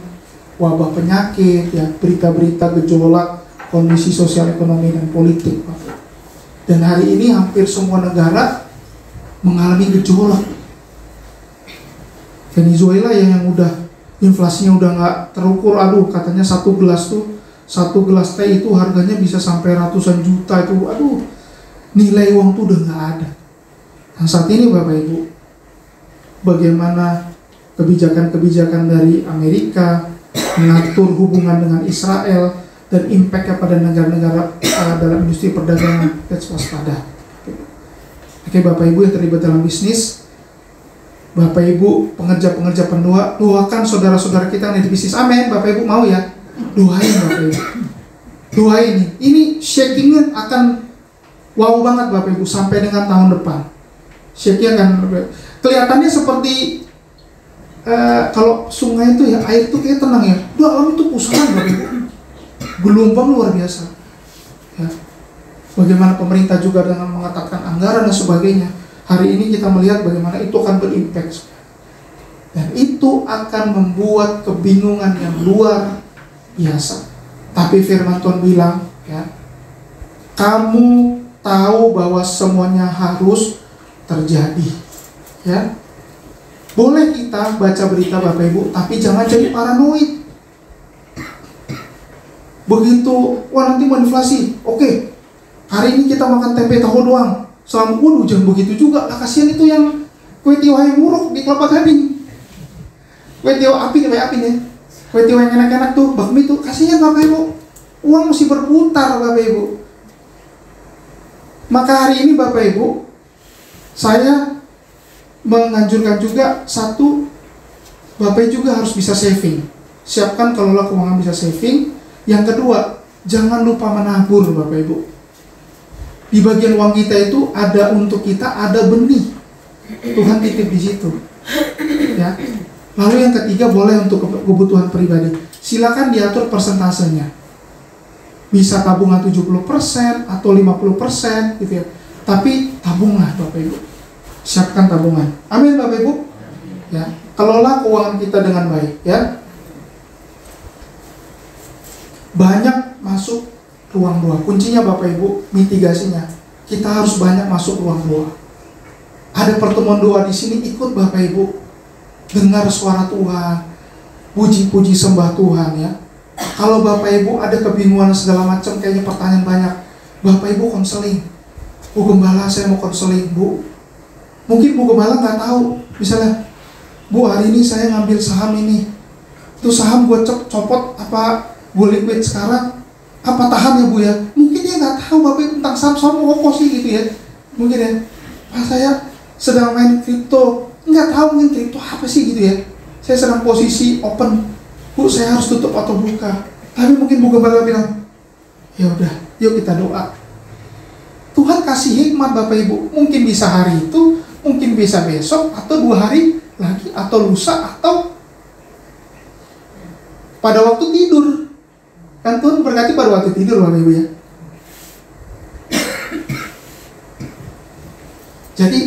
wabah penyakit, ya, berita-berita gejolak, kondisi sosial, ekonomi dan politik. Dan hari ini hampir semua negara mengalami gejolak. Venezuela yang udah inflasinya udah nggak terukur, katanya satu gelas teh itu harganya bisa sampai ratusan juta itu, nilai uang tuh udah nggak ada. Nah saat ini Bapak Ibu, bagaimana kebijakan-kebijakan dari Amerika mengatur hubungan dengan Israel dan impact-nya pada negara-negara dalam industri perdagangan, let's waspada. Oke Bapak Ibu yang terlibat dalam bisnis, Bapak Ibu pengerja-pengerja pendua, doakan saudara-saudara kita yang di bisnis. Amin. Bapak Ibu mau ya? Doain Bapak Ibu. Doain ini shakingnya akan wow banget Bapak Ibu sampai dengan tahun depan. Shakingnya kan kelihatannya seperti kalau sungai itu ya, air itu kayak tenang ya. Dalam itu pusaran Bapak Ibu. Gelombang luar biasa. Ya. Bagaimana pemerintah juga dengan mengetatkan anggaran dan sebagainya. Hari ini kita melihat bagaimana itu akan berimpact. Dan itu akan membuat kebingungan yang luar biasa. Tapi firman Tuhan bilang, ya, kamu tahu bahwa semuanya harus terjadi. Ya. Boleh kita baca berita Bapak Ibu, tapi jangan jadi paranoid. Begitu, nanti mau inflasi. Oke, hari ini kita makan tempe tahu doang. Selama jangan begitu juga. Kasihan itu yang kue tiaw yang muruk di Kelapa Gading. Kue tiaw api nih. Kue tiaw yang enak-enak tuh, bakmi tuh. Kasihan Bapak Ibu. Uang mesti berputar Bapak Ibu. Maka hari ini Bapak Ibu, saya menganjurkan juga, satu, Bapak juga harus bisa saving. Siapkan kelola keuangan bisa saving. Yang kedua, jangan lupa menabur Bapak Ibu. Di bagian uang kita itu ada untuk kita, ada benih. Tuhan titip di situ. Ya. Lalu yang ketiga, boleh untuk kebutuhan pribadi. Silakan diatur persentasenya. Bisa tabungan 70% atau 50% gitu ya. Tapi tabunglah Bapak Ibu. Siapkan tabungan. Amin Bapak Ibu. Ya. Kelola keuangan kita dengan baik ya. Banyak masuk ruang doa. Kuncinya Bapak Ibu, mitigasinya. Kita harus banyak masuk ruang doa. Ada pertemuan doa di sini, ikut Bapak Ibu. Dengar suara Tuhan. Puji-puji sembah Tuhan ya. Kalau Bapak Ibu ada kebingungan segala macam, kayaknya pertanyaan banyak, Bapak Ibu konseling. Bu Gembala, saya mau konseling, Bu. Mungkin Bu Gembala nggak tahu. Misalnya, Bu, hari ini saya ngambil saham ini. Itu saham gue copot apa gue liquid sekarang? Apa tahan ya Bu ya? Mungkin dia nggak tahu Bapak Ibu tentang saham apa sih gitu ya. Mungkin ya, Pak saya sedang main kripto, nggak tahu mungkin kripto apa sih gitu ya. Saya sedang posisi open, Bu saya harus tutup atau buka. Tapi mungkin Bu Gembala bilang, ya udah, yuk kita doa. Tuhan kasih hikmat Bapak Ibu. Mungkin bisa hari itu, mungkin bisa besok, atau 2 hari lagi, atau lusa, atau pada waktu tidur. Kan Tuhan berkati pada waktu tidur Bapak Ibu ya. Jadi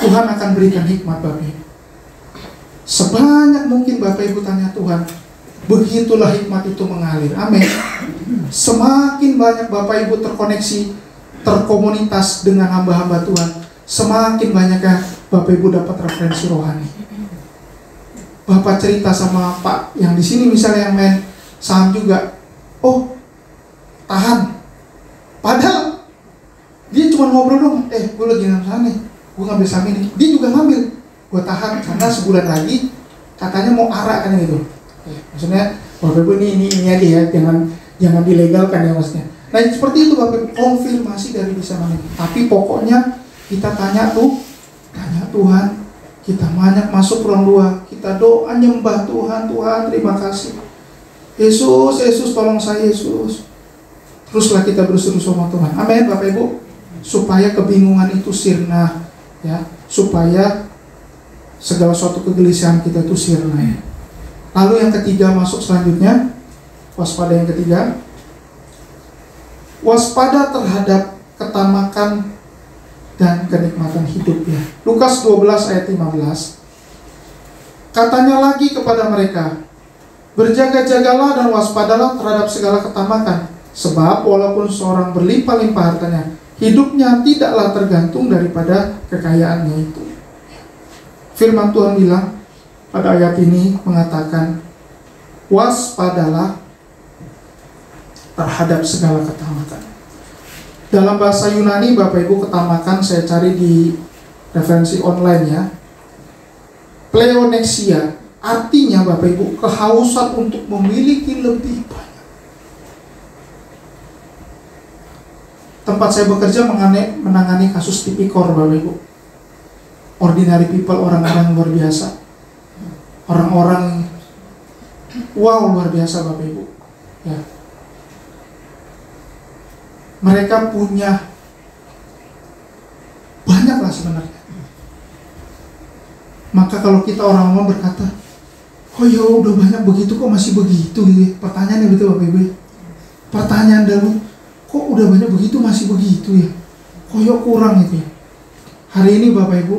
Tuhan akan berikan hikmat Bapak Ibu. Sebanyak mungkin Bapak Ibu tanya Tuhan, begitulah hikmat itu mengalir. Amin. Semakin banyak Bapak Ibu terkoneksi, terkomunitas dengan hamba-hamba Tuhan, semakin banyakkah Bapak Ibu dapat referensi rohani. Bapak cerita sama Pak yang di sini misalnya yang main saham juga, oh tahan. Padahal dia cuma ngobrol dong, gue lagi ngambil saham nih, gue ngambil saham ini, dia juga ngambil, gue tahan karena sebulan lagi katanya mau arak kan gitu. Maksudnya Bapak Ibu ini aja ya, jangan dilegalkan ya maksudnya. Nah seperti itu Bapak Ibu, konfirmasi dari bisa mana. Tapi pokoknya kita tanya Tuhan, kita banyak masuk ruang doa, kita doa nyembah Tuhan, Tuhan terima kasih. Yesus tolong saya Yesus. Teruslah kita berseru sama Tuhan. Amin Bapak Ibu. Supaya kebingungan itu sirna ya, supaya segala suatu kegelisahan kita itu sirna ya. Lalu yang ketiga masuk selanjutnya, waspada yang ketiga. Waspada terhadap ketamakan dan kenikmatan hidup ya. Lukas 12 ayat 15. Katanya lagi kepada mereka, berjaga-jagalah dan waspadalah terhadap segala ketamakan, sebab walaupun seorang berlimpah-limpah hartanya, hidupnya tidaklah tergantung daripada kekayaannya itu. Firman Tuhan bilang pada ayat ini mengatakan, waspadalah terhadap segala ketamakan. Dalam bahasa Yunani Bapak Ibu, ketamakan saya cari di referensi online ya. Pleonexia artinya Bapak Ibu kehausan untuk memiliki lebih banyak. Tempat saya bekerja menangani kasus tipikor Bapak Ibu. Ordinary people, orang-orang luar biasa. Orang-orang wow luar biasa Bapak Ibu. Ya. Mereka punya banyak lah sebenarnya. Maka kalau kita orang-orang berkata, oh ya udah banyak begitu kok masih begitu gitu ya. Pertanyaannya betul Bapak Ibu. Pertanyaan dalam, kok udah banyak begitu masih begitu ya. Kok ya kurang gitu ya. Hari ini Bapak Ibu,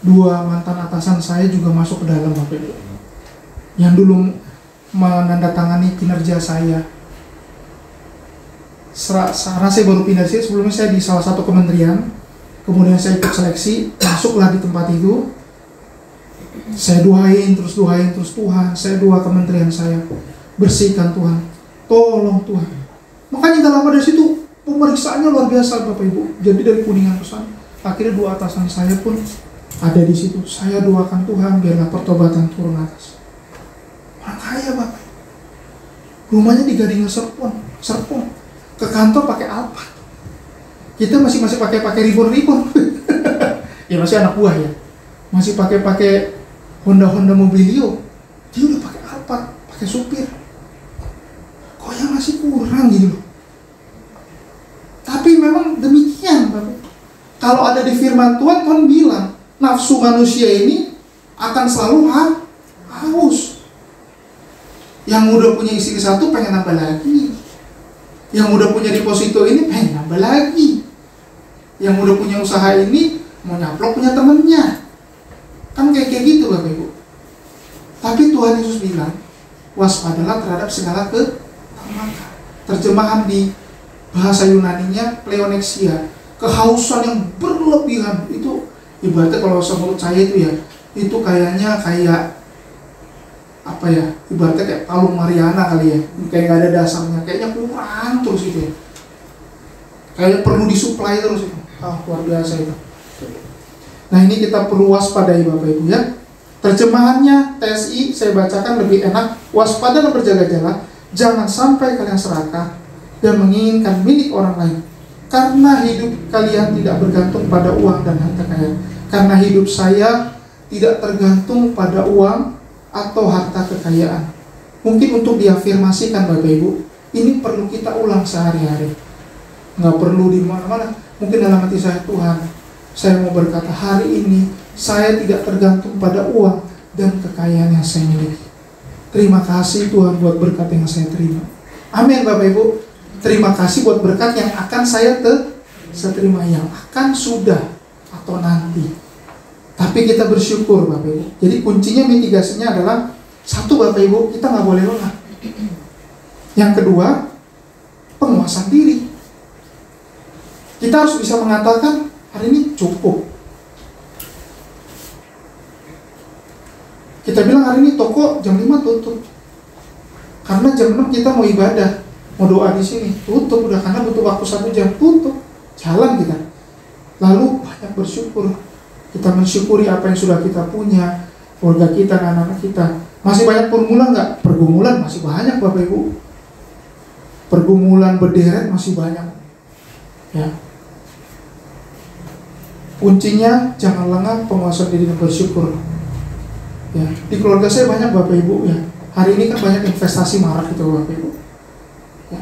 2 mantan atasan saya juga masuk ke dalam Bapak Ibu. Yang dulu menandatangani kinerja saya. Karena saya baru pindah sih, sebelumnya saya di salah satu kementerian, kemudian saya ikut seleksi, masuklah di tempat itu. Saya doain terus Tuhan, saya doa kementerian saya, bersihkan Tuhan, tolong Tuhan. Makanya gak lama dari situ pemeriksaannya luar biasa Bapak Ibu. Jadi dari Kuningan ke sana, akhirnya 2 atasan saya pun ada di situ. Saya doakan Tuhan biarlah pertobatan turun atas. Orang kaya Bapak, rumahnya di Gading Serpong. Ke kantor pakai Alphard. Kita masih pakai ribbon. Ya masih anak buah ya. masih pakai Honda Mobilio, dia udah pakai Alphard, pakai supir. Kok yang masih kurang gitu loh. Tapi memang demikian Bapak. Kalau ada di firman Tuhan, Tuhan bilang nafsu manusia ini akan selalu haus. Yang udah punya istri satu pengen nambah lagi. Yang udah punya deposito ini pengen nambah lagi. Yang udah punya usaha ini mau nyaplok punya temennya. Kan kayak gitu Bapak Ibu. Tapi Tuhan Yesus bilang, waspadalah terhadap segala ketamakan. Terjemahan di bahasa Yunaninya pleonexia, kehausan yang berlebihan. Itu ibaratnya kalau menurut saya itu ya, itu kayaknya kayak apa ya, ibaratnya kayak palung Mariana kali ya, kayak gak ada dasarnya, kayaknya kurang terus itu ya, kayak perlu disuplai terus itu. Luar biasa itu. Nah ini kita perlu waspadai Bapak Ibu ya. Terjemahannya TSI saya bacakan lebih enak. Waspada dan berjaga-jaga, jangan sampai kalian serakah dan menginginkan milik orang lain, karena hidup kalian tidak bergantung pada uang dan harta kekayaan. Karena hidup saya tidak tergantung pada uang atau harta kekayaan. Mungkin untuk diafirmasikan Bapak Ibu, ini perlu kita ulang sehari-hari. Nggak perlu di mana-mana. Mungkin dalam hati saya, Tuhan, saya mau berkata hari ini saya tidak tergantung pada uang dan kekayaan yang saya miliki. Terima kasih Tuhan buat berkat yang saya terima. Amin Bapak Ibu. Terima kasih buat berkat yang akan saya terima, yang akan sudah atau nanti. Tapi kita bersyukur Bapak Ibu. Jadi kuncinya mitigasinya adalah satu Bapak Ibu, kita nggak boleh lengah. Yang kedua, penguasaan diri. Kita harus bisa mengatakan hari ini cukup. Kita bilang hari ini toko jam 5 tutup. Karena jam 6 kita mau ibadah, mau doa di sini, tutup udah karena butuh waktu 1 jam, tutup. Jalan kita. Lalu banyak bersyukur. Kita mensyukuri apa yang sudah kita punya, keluarga kita, anak-anak kita. Masih banyak pergumulan nggak? Pergumulan masih banyak Bapak Ibu. Pergumulan berderet masih banyak. Ya. Kuncinya jangan lengah, penguasaan diri dan bersyukur. Ya, di keluarga saya banyak Bapak Ibu ya. Hari ini kan banyak investasi marak gitu Bapak Ibu. Ya.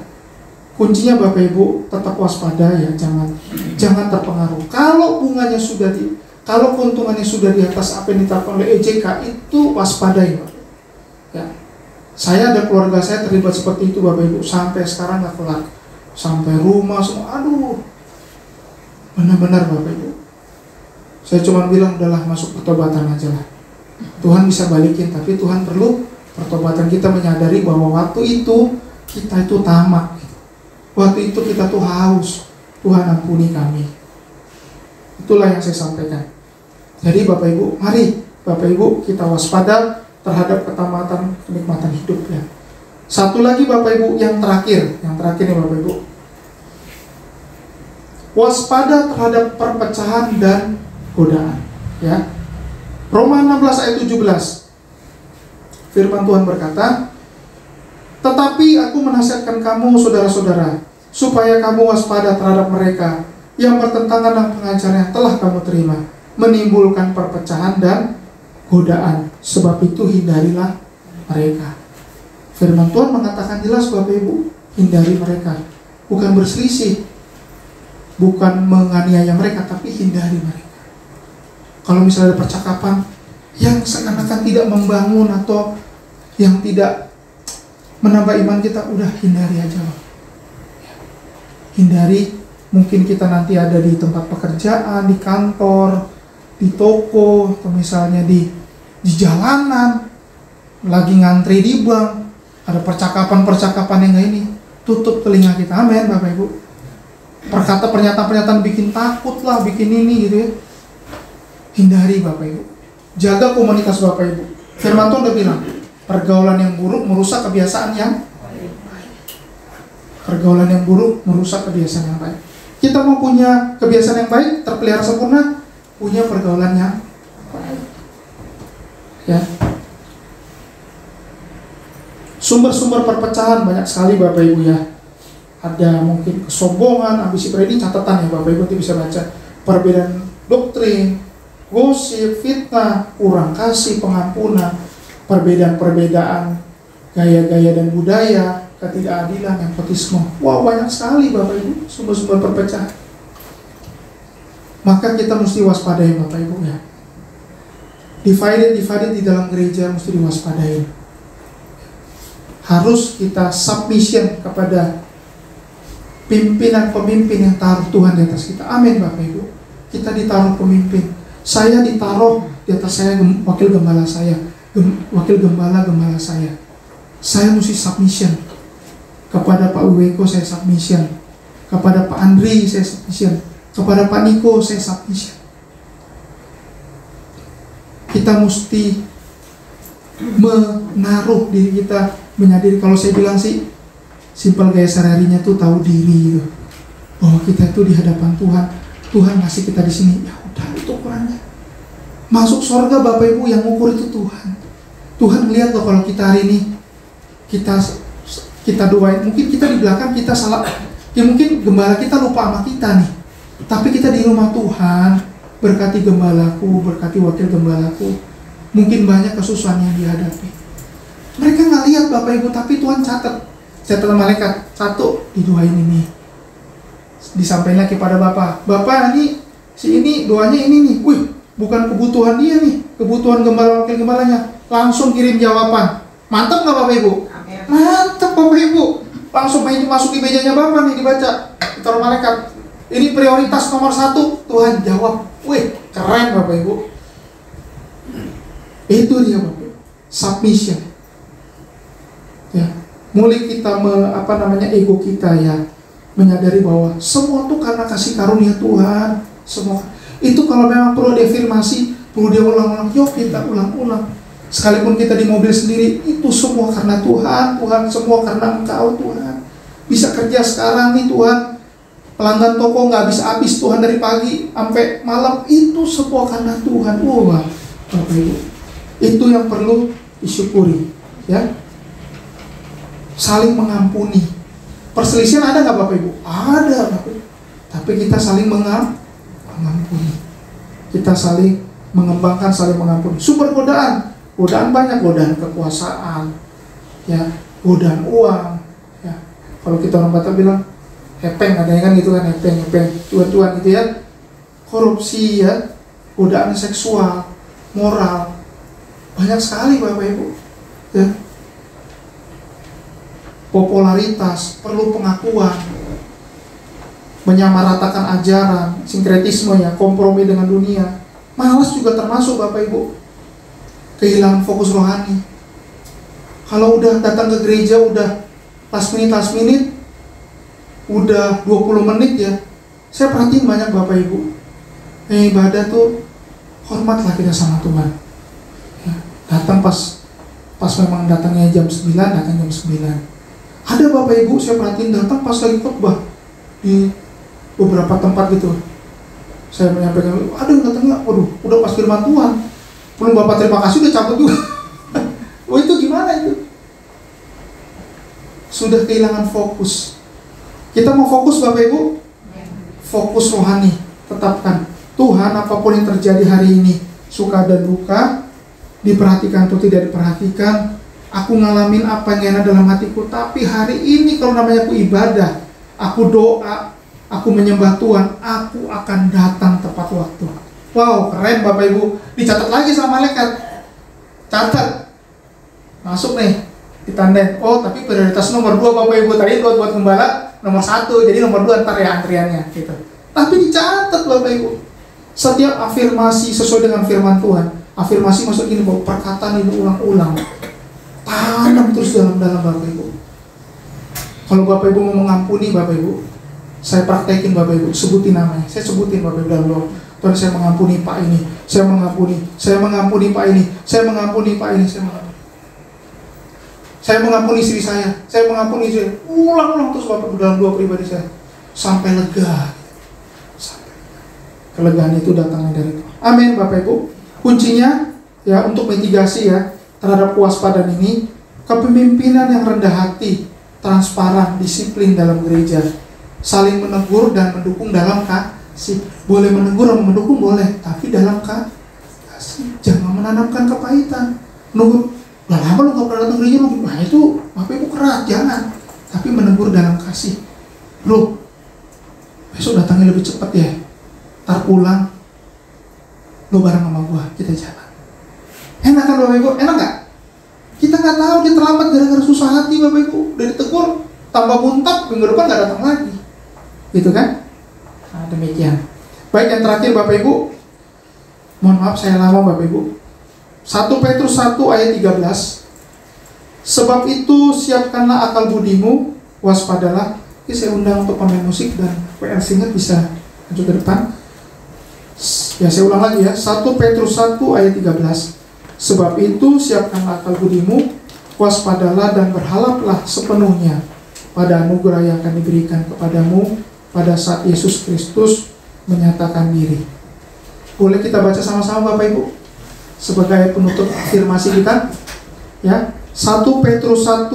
Kuncinya Bapak Ibu tetap waspada ya, jangan terpengaruh. Kalau bunganya kalau keuntungannya sudah di atas apa yang ditetapkan oleh EJK, itu waspadai Bapak. Ya. Saya ada keluarga saya terlibat seperti itu Bapak Ibu, sampai sekarang nggak kelar. Sampai rumah semua, aduh. Benar-benar Bapak Ibu. Saya cuma bilang udahlah masuk pertobatan aja lah. Tuhan bisa balikin, tapi Tuhan perlu pertobatan. Kita menyadari bahwa waktu itu kita itu tamak. Waktu itu kita tuh haus. Tuhan ampuni kami. Itulah yang saya sampaikan. Jadi Bapak Ibu, mari Bapak Ibu kita waspada terhadap ketamatan kenikmatan hidup ya. Satu lagi Bapak Ibu yang terakhir nih Bapak Ibu. Waspada terhadap perpecahan dan godaan ya. Roma 16 ayat 17. Firman Tuhan berkata, tetapi aku menasihatkan kamu saudara-saudara, supaya kamu waspada terhadap mereka yang bertentangan dengan pengajaran yang telah kamu terima, menimbulkan perpecahan dan godaan. Sebab itu hindarilah mereka. Firman Tuhan mengatakan jelas Bapak Ibu, hindari mereka. Bukan berselisih, bukan menganiaya mereka, tapi hindari mereka. Kalau misalnya ada percakapan yang seakan-akan tidak membangun atau yang tidak menambah iman kita, udah hindari aja Bang. Hindari. Mungkin kita nanti ada di tempat pekerjaan, di kantor, di toko, atau misalnya di jalanan, lagi ngantri di bank, ada percakapan-percakapan yang gak ini, tutup telinga kita. Amin Bapak Ibu. Perkata pernyataan-pernyataan bikin takut lah, bikin ini gitu ya. Hindari Bapak Ibu. Jaga komunitas Bapak Ibu. Firman Tuhan udah bilang, pergaulan yang buruk merusak kebiasaan yang baik. Pergaulan yang buruk merusak kebiasaan yang baik. Kita mau punya kebiasaan yang baik, terpelihara sempurna, punya pergaulan yang baik. Ya. Sumber-sumber perpecahan banyak sekali Bapak Ibu ya. Ada mungkin kesombongan, ambisi pribadi, catatan ya Bapak Ibu nanti bisa baca. Perbedaan doktrin, gosip, fitnah, kurang kasih, pengampunan, perbedaan-perbedaan, gaya-gaya dan budaya, ketidakadilan, nepotisme. Wow, banyak sekali Bapak Ibu sumber-sumber perpecahan. Maka kita mesti waspadai Bapak Ibu ya. Divided di dalam gereja mesti diwaspadai. Harus kita submission kepada pimpinan-pemimpin yang taruh Tuhan di atas kita. Amin Bapak Ibu. Kita ditaruh pemimpin. Saya ditaruh di atas saya wakil gembala saya, wakil gembala saya. Saya mesti submission. Kepada Pak Wiweko saya submission. Kepada Pak Andri saya submission. Kepada Pak Niko saya submission. Kita mesti menaruh diri kita, menyadari. Kalau saya bilang sih simpel gaya sehari-harinya tuh tahu diri gitu. Bahwa kita itu di hadapan Tuhan. Tuhan ngasih kita di sini. Ya udah, itu ukurannya. Masuk surga Bapak Ibu yang ukur itu Tuhan. Tuhan lihat loh kalau kita hari ini kita doain. Mungkin kita di belakang kita salah. Ya mungkin gembala kita lupa sama kita nih. Tapi kita di rumah Tuhan, berkati gembalaku, berkati wakil gembalaku. Mungkin banyak kesusahan yang dihadapi. Mereka nggak lihat Bapak Ibu, tapi Tuhan catat malaikat. Satu, didoain ini. Disampaikan kepada Bapak. Bapak ini, si ini doanya ini nih. Wih, bukan kebutuhan dia nih, kebutuhan gembala wakil gembalanya. Langsung kirim jawaban. Mantap nggak Bapak Ibu? Amin. Mantap Bapak Ibu. Langsung masuk di mejanya Bapak nih, dibaca. Ditaruh malaikat. Ini prioritas nomor 1, Tuhan jawab. Wih, keren Bapak Ibu. Itu dia Bapak Ibu. Submission. Ya, mulai kita ego kita ya, menyadari bahwa semua itu karena kasih karunia Tuhan. Semua. Itu kalau memang perlu diafirmasi, perlu dia ulang-ulang, yuk kita ulang-ulang. Sekalipun kita di mobil sendiri, itu semua karena Tuhan. Tuhan, semua karena Engkau Tuhan. Bisa kerja sekarang nih Tuhan. Pelanggan toko nggak habis-habis Tuhan dari pagi sampai malam, itu semua karena Tuhan. Wah, Bapak Ibu, itu yang perlu disyukuri, ya. Saling mengampuni. Perselisihan ada nggak Bapak Ibu? Ada Bapak Ibu. Tapi kita saling mengampuni. Kita saling mengembangkan, saling mengampuni. Sumber godaan banyak, godaan kekuasaan, ya, godaan uang, ya. Kalau kita orang Batak bilang hepeng, adanya kan gitu kan, hepeng, cuan-cuan gitu ya. Korupsi ya, godaan seksual, moral, banyak sekali Bapak Ibu, ya. Popularitas, perlu pengakuan, menyamaratakan ajaran, sinkretisme ya, kompromi dengan dunia. Malas juga termasuk Bapak Ibu. Kehilangan fokus rohani. Kalau udah datang ke gereja udah last minute, udah 20 menit ya, saya perhatiin banyak Bapak Ibu, ibadah tuh hormatlah kita sama Tuhan ya, datang pas memang datangnya jam 9, datang jam 9. Ada Bapak Ibu saya perhatiin datang pas lagi khotbah di beberapa tempat gitu. Saya menyampaikan, ada yang datangnya, waduh, udah pas firman Tuhan, belum Bapak terima kasih udah cabut juga. Oh itu gimana itu? Sudah kehilangan fokus. Kita mau fokus Bapak Ibu, fokus rohani, tetapkan Tuhan apapun yang terjadi hari ini, suka dan duka, diperhatikan atau tidak diperhatikan, aku ngalamin apa yang enak dalam hatiku, tapi hari ini kalau namanya aku ibadah, aku doa, aku menyembah Tuhan, aku akan datang tepat waktu. Wow, keren Bapak Ibu, dicatat lagi sama malaikat, catat, masuk nih, ditandain. Oh tapi prioritas nomor 2 Bapak Ibu, tadi buat gembala nomor 1, jadi nomor 2 ntar ya antriannya gitu. Tapi dicatat Bapak Ibu. Setiap afirmasi sesuai dengan firman Tuhan. Afirmasi maksud ini bahwa perkataan ini ulang-ulang. Tanam terus dalam Bapak Ibu. Kalau Bapak Ibu mau mengampuni Bapak Ibu, saya praktekin Bapak Ibu, sebutin namanya. Saya sebutin Bapak Ibu dalam doa. Tuhan saya mengampuni Pak ini, saya mengampuni Pak ini, saya mengampuni Pak ini, saya mengampuni istri saya mengampuni istri. Ulang-ulang terus Bapak Ibu dalam doa pribadi saya sampai lega. Kelegaan itu datangnya dari Tuhan. Amin Bapak Ibu. Kuncinya ya untuk mitigasi ya terhadap kewaspadaan ini, kepemimpinan yang rendah hati, transparan, disiplin dalam gereja, saling menegur dan mendukung dalam kasih. Boleh menegur dan mendukung boleh, tapi dalam kasih. Jangan menanamkan kepahitan. Nunggu, lah lama lu gak pernah datang gereja lu. Nah itu Bapak Ibu keras, jangan. Tapi menegur dalam kasih. Bro, besok datangnya lebih cepat ya. Ntar pulang, lu bareng sama gua, kita jalan. Enak kan Bapak Ibu? Enak gak? Kita gak tahu dia terlambat gara-gara susah hati Bapak Ibu. Udah ditegur, tambah muntap, minggu depan gak datang lagi. Gitu kan? Nah, demikian. Baik, yang terakhir Bapak Ibu, mohon maaf saya lama Bapak Ibu. 1 Petrus 1 ayat 13. Sebab itu siapkanlah akal budimu, waspadalah. Ini saya undang untuk pemain musik dan PR Singer bisa maju ke depan. Ya saya ulang lagi ya, 1 Petrus 1 ayat 13. Sebab itu siapkanlah akal budimu, waspadalah dan berharaplah sepenuhnya pada anugerah yang akan diberikan kepadamu pada saat Yesus Kristus menyatakan diri. Boleh kita baca sama-sama Bapak Ibu sebagai penutup afirmasi kita ya. 1 Petrus 1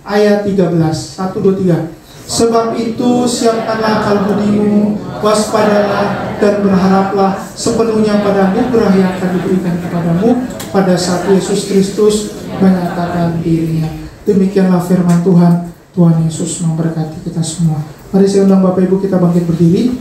ayat 13. 1, 2, 3. Sebab itu siapkanlah akal budimu, waspadalah dan berharaplah sepenuhnya pada anugerah yang akan diberikan kepadamu pada saat Yesus Kristus menyatakan dirinya. Demikianlah firman Tuhan. Tuhan Yesus memberkati kita semua. Mari saya undang Bapak Ibu kita bangkit berdiri.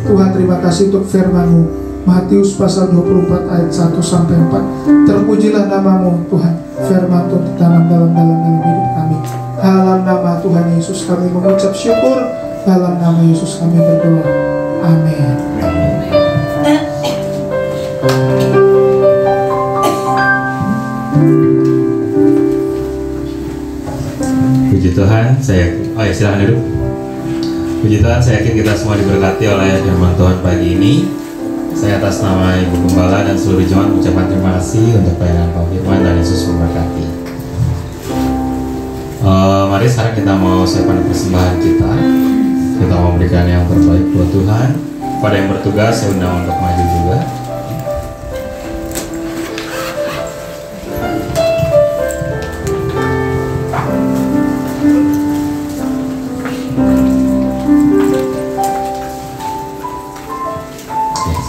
Tuhan terima kasih untuk firman-Mu. Matius pasal 24 ayat 1 sampai 4. Terpujilah nama-Mu Tuhan. Firman Tuhan ditanam dalam hidup kami. Dalam nama Tuhan Yesus kami mengucap syukur. Dalam nama Yesus kami berdoa. Amin. Puji Tuhan, silakan duduk. Puji Tuhan, saya yakin kita semua diberkati oleh firman Tuhan pagi ini. Saya atas nama Ibu Gembala dan seluruh jemaat mengucapkan terima kasih untuk pelayanan Pak Firman dan Yesus memberkati. Mari sekarang kita mau siapkan persembahan kita. Kita mau memberikan yang terbaik buat Tuhan. Pada yang bertugas saya undang untuk maju juga.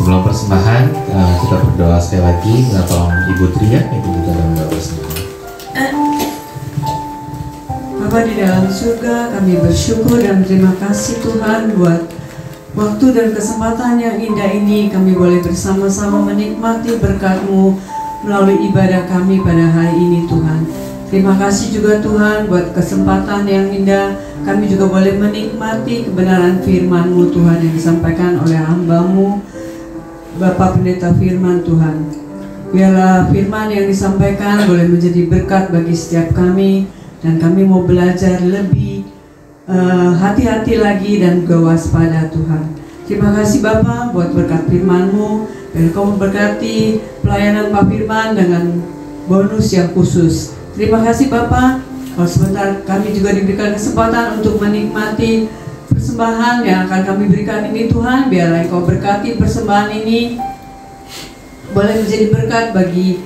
Sebelum persembahan kita berdoa sekali lagi. Minta tolong Ibu Tria, Ibu kita dalam doa bersama. Bapa di dalam surga, kami bersyukur dan terima kasih Tuhan buat waktu dan kesempatan yang indah ini. Kami boleh bersama-sama menikmati berkat-Mu melalui ibadah kami pada hari ini Tuhan. Terima kasih juga Tuhan buat kesempatan yang indah. Kami juga boleh menikmati kebenaran firman-Mu Tuhan yang disampaikan oleh hamba-Mu Bapak Pendeta Firman Tuhan. Biarlah firman yang disampaikan boleh menjadi berkat bagi setiap kami. Dan kami mau belajar lebih hati-hati lagi dan berwaspada Tuhan. Terima kasih Bapa buat berkat firman-Mu, dan Kau memberkati pelayanan Pak Firman dengan bonus yang khusus. Terima kasih Bapa. Kalau sebentar kami juga diberikan kesempatan untuk menikmati persembahan yang akan kami berikan ini Tuhan, biarlah Engkau berkati persembahan ini boleh menjadi berkat bagi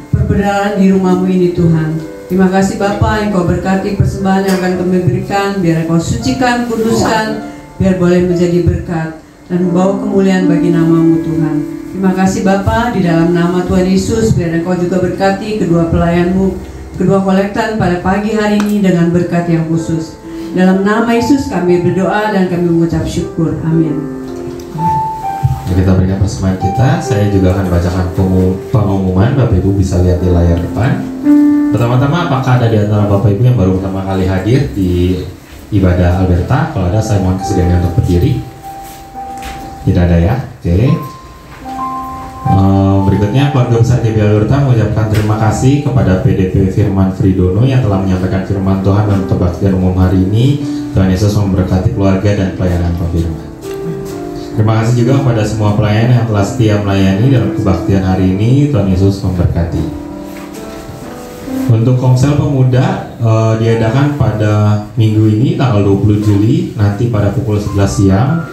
perbenaran di rumah-Mu ini Tuhan. Terima kasih Bapa, Engkau berkati persembahan yang akan kami berikan, biar Engkau sucikan, kuduskan, biar boleh menjadi berkat dan membawa kemuliaan bagi nama-Mu Tuhan. Terima kasih Bapa, di dalam nama Tuhan Yesus, biar Engkau juga berkati kedua pelayan-Mu, kedua kolektan pada pagi hari ini dengan berkat yang khusus. Dalam nama Yesus kami berdoa dan kami mengucap syukur. Amin. Kita berikan persembahan kita. Saya juga akan bacakan pengumuman. Bapak Ibu bisa lihat di layar depan. Pertama-tama, apakah ada di antara Bapak Ibu yang baru pertama kali hadir di ibadah Alberta? Kalau ada, saya mohon kesediaannya untuk berdiri. Tidak ada ya? Oke. Berikutnya, keluarga besar GBI Alberta mengucapkan terima kasih kepada PDP Firman Fridono yang telah menyampaikan firman Tuhan dalam kebaktian umum hari ini. Tuhan Yesus memberkati keluarga dan pelayanan Pak Firman. Terima kasih juga kepada semua pelayan yang telah setia melayani dalam kebaktian hari ini. Tuhan Yesus memberkati. Untuk Komsel Pemuda diadakan pada minggu ini tanggal 20 Juli nanti pada pukul 11 siang.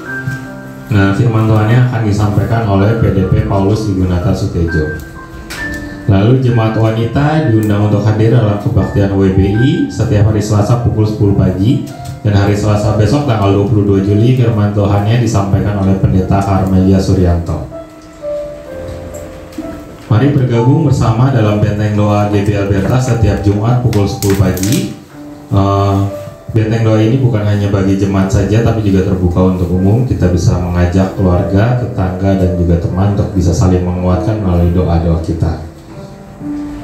Nah, firman Tuhannya akan disampaikan oleh PDP Paulus Wigunata Sutejo. Lalu jemaat wanita diundang untuk hadir dalam kebaktian WBI setiap hari Selasa pukul 10 pagi. Dan hari Selasa besok tanggal 22 Juli firman Tuhannya disampaikan oleh Pendeta Karmelia Suryanto. Mari bergabung bersama dalam benteng doa GBI Alberta setiap Jumat pukul 10 pagi. Benteng doa ini bukan hanya bagi jemaat saja, tapi juga terbuka untuk umum. Kita bisa mengajak keluarga, tetangga, dan juga teman untuk bisa saling menguatkan melalui doa-doa kita.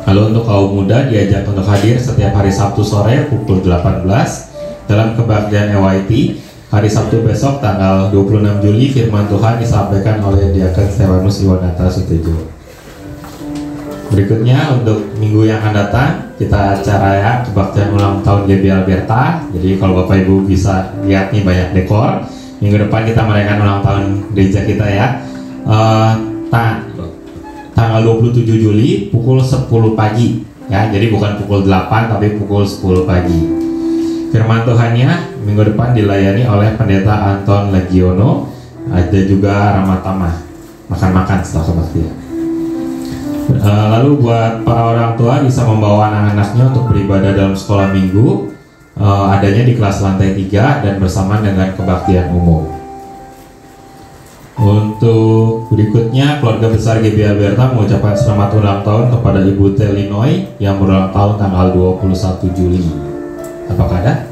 Lalu untuk kaum muda diajak untuk hadir setiap hari Sabtu sore pukul 18 dalam kebaktian EYT. Hari Sabtu besok tanggal 26 Juli firman Tuhan disampaikan oleh Diaken Stefanus Iwanata Sutejo. Berikutnya untuk minggu yang akan datang kita acara ya kebaktian ulang tahun GBI Alberta. Jadi kalau Bapak Ibu bisa lihat nih banyak dekor. Minggu depan kita merayakan ulang tahun gereja kita ya. Tanggal 27 Juli pukul 10 pagi ya. Jadi bukan pukul 8 tapi pukul 10 pagi. Firman Tuhannya minggu depan dilayani oleh Pendeta Anton Legiono. Ada juga Ramatama makan-makan setelah kebaktian. Lalu buat para orang tua bisa membawa anak-anaknya untuk beribadah dalam sekolah minggu, adanya di kelas lantai 3 dan bersama dengan kebaktian umum. Untuk berikutnya, keluarga besar GBI Alberta mengucapkan selamat ulang tahun kepada Ibu Telinoy yang berulang tahun tanggal 21 Juli. Apakah ada?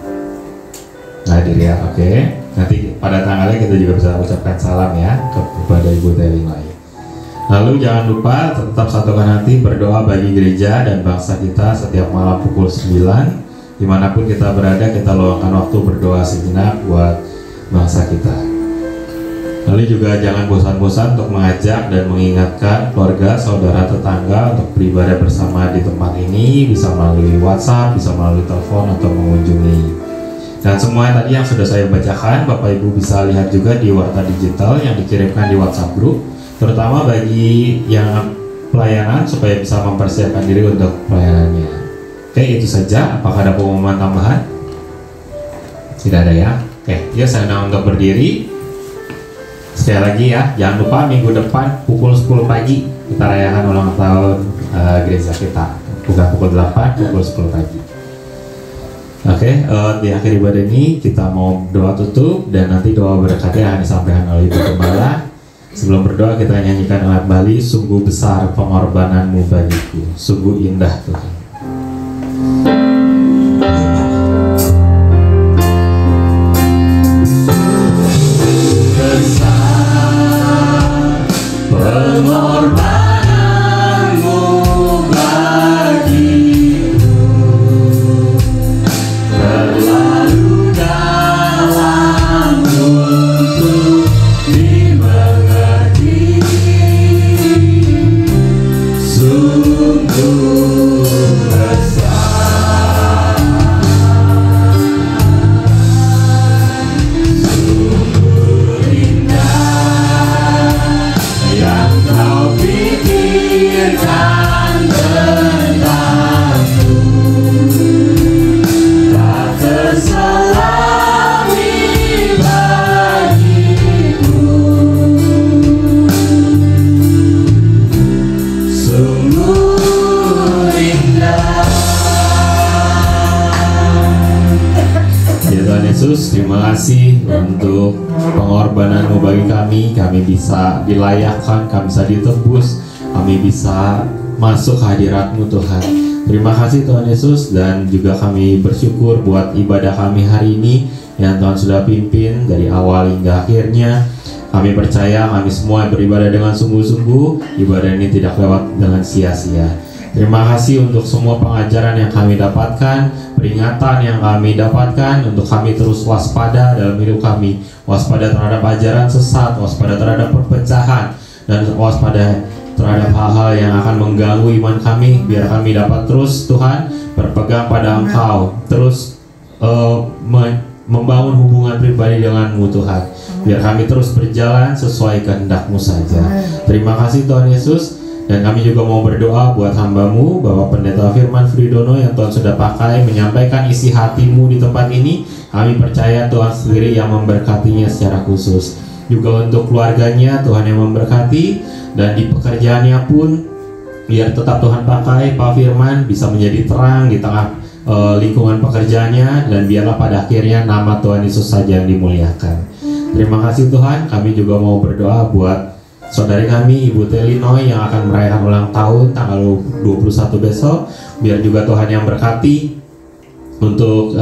Nah, hadir ya, oke. Nanti pada tanggalnya kita juga bisa ucapkan salam ya kepada Ibu Telinoy. Lalu jangan lupa tetap satukan hati berdoa bagi gereja dan bangsa kita setiap malam pukul 9. Dimanapun kita berada, kita luangkan waktu berdoa sejenak buat bangsa kita. Lalu juga jangan bosan-bosan untuk mengajak dan mengingatkan keluarga, saudara, tetangga untuk beribadah bersama di tempat ini. Bisa melalui WhatsApp, bisa melalui telepon atau mengunjungi. Dan semua tadi yang sudah saya bacakan, Bapak Ibu bisa lihat juga di warta digital yang dikirimkan di WhatsApp group, terutama bagi yang pelayanan supaya bisa mempersiapkan diri untuk pelayanannya. Oke, itu saja. Apakah ada pengumuman tambahan? Tidak ada ya. Oke, ya saya undang untuk berdiri. Sekali lagi ya, jangan lupa minggu depan pukul 10 pagi kita rayakan ulang tahun gereja kita. Bukan pukul 8, pukul 10 pagi. Oke, di akhir ibadah ini kita mau doa tutup dan nanti doa berkatnya akan disampaikan oleh Ibu Gembala. Sebelum berdoa kita nyanyikan kembali sungguh besar pengorbananmu bagiku, sungguh indah Tuhan. Besar pengorbananmu bagiku, terlalu dalam untuk dimengerti. Sungguh Yesus, terima kasih untuk pengorbanan-Mu bagi kami bisa dilayakkan, kami bisa ditebus, kami bisa masuk ke hadirat-Mu Tuhan. Terima kasih Tuhan Yesus, dan juga kami bersyukur buat ibadah kami hari ini yang Tuhan sudah pimpin dari awal hingga akhirnya. Kami percaya kami semua beribadah dengan sungguh-sungguh, ibadah ini tidak lewat dengan sia-sia. Terima kasih untuk semua pengajaran yang kami dapatkan, peringatan yang kami dapatkan, untuk kami terus waspada dalam hidup kami, waspada terhadap ajaran sesat, waspada terhadap perpecahan, dan waspada terhadap hal-hal yang akan mengganggu iman kami. Biar kami dapat terus Tuhan berpegang pada Engkau, terus membangun hubungan pribadi dengan-Mu Tuhan. Biar kami terus berjalan sesuai kehendak-Mu saja. Terima kasih Tuhan Yesus. Dan kami juga mau berdoa buat hamba-Mu, Bapak Pendeta Firman Fridono, yang Tuhan sudah pakai menyampaikan isi hati-Mu di tempat ini. Kami percaya Tuhan sendiri yang memberkatinya secara khusus. Juga untuk keluarganya, Tuhan yang memberkati. Dan di pekerjaannya pun, biar tetap Tuhan pakai Pak Firman bisa menjadi terang di tengah lingkungan pekerjaannya. Dan biarlah pada akhirnya nama Tuhan Yesus saja yang dimuliakan. Terima kasih Tuhan. Kami juga mau berdoa buat saudari kami Ibu Telinoy yang akan merayakan ulang tahun tanggal 21 besok. Biar juga Tuhan yang berkati untuk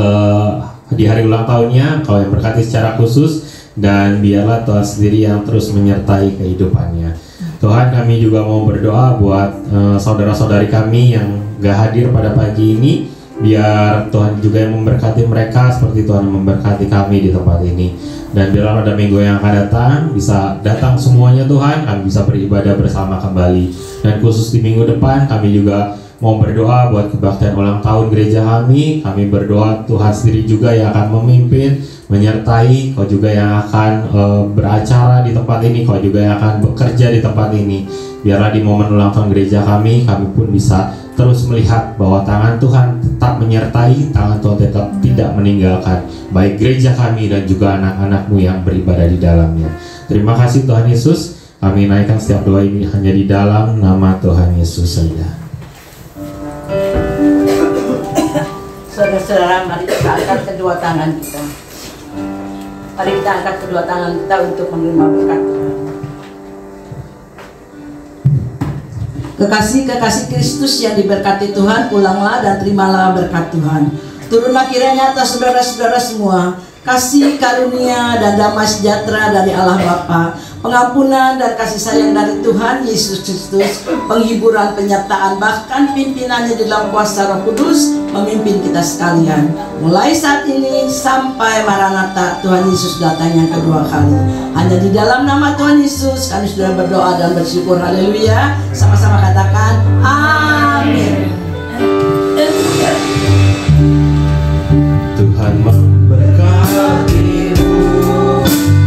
di hari ulang tahunnya, Kau yang berkati secara khusus, dan biarlah Tuhan sendiri yang terus menyertai kehidupannya. Tuhan, kami juga mau berdoa buat saudara-saudari kami yang gak hadir pada pagi ini. Biar Tuhan juga yang memberkati mereka seperti Tuhan yang memberkati kami di tempat ini. Dan biarlah pada minggu yang akan datang bisa datang semuanya Tuhan, kami bisa beribadah bersama kembali. Dan khusus di minggu depan kami juga mau berdoa buat kebaktian ulang tahun gereja kami. Kami berdoa Tuhan sendiri juga yang akan memimpin, menyertai. Kau juga yang akan beracara di tempat ini, Kau juga yang akan bekerja di tempat ini. Biarlah di momen ulang tahun gereja kami pun bisa terus melihat bahwa tangan Tuhan tetap menyertai, tangan Tuhan tetap tidak meninggalkan baik gereja kami dan juga anak-anak-Mu yang beribadah di dalamnya. Terima kasih Tuhan Yesus. Kami naikkan setiap doa ini hanya di dalam nama Tuhan Yesus saja. Saudara-saudara, mari kita angkat kedua tangan kita. Mari kita angkat kedua tangan kita untuk menerima berkat Tuhan. Kekasih-kekasih Kristus yang diberkati Tuhan, pulanglah dan terimalah berkat Tuhan. Turunlah kiranya atas saudara-saudara semua kasih karunia dan damai sejahtera dari Allah Bapa, pengampunan dan kasih sayang dari Tuhan Yesus Kristus, penghiburan, penyertaan, bahkan pimpinannya di dalam kuasa Roh Kudus memimpin kita sekalian. Mulai saat ini sampai Maranatha, Tuhan Yesus datang yang kedua kali. Hanya di dalam nama Tuhan Yesus kami sudah berdoa dan bersyukur. Haleluya. Sama-sama katakan amin. Tuhan memberkatimu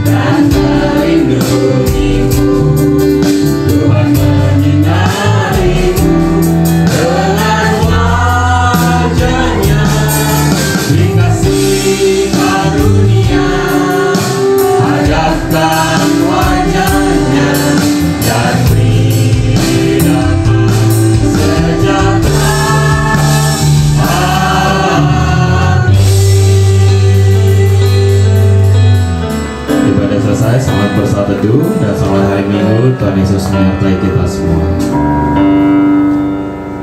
dan melindungimu. Tuhan menyinarimu dengan wajah-Nya, beri kasih karunia, hadapkan wajah-Nya, dan beri damai sejahtera. Ibadah selesai, selamat bersaat teduh dan selamat hari Minggu. Tuhan Yesus menyertai kita semua.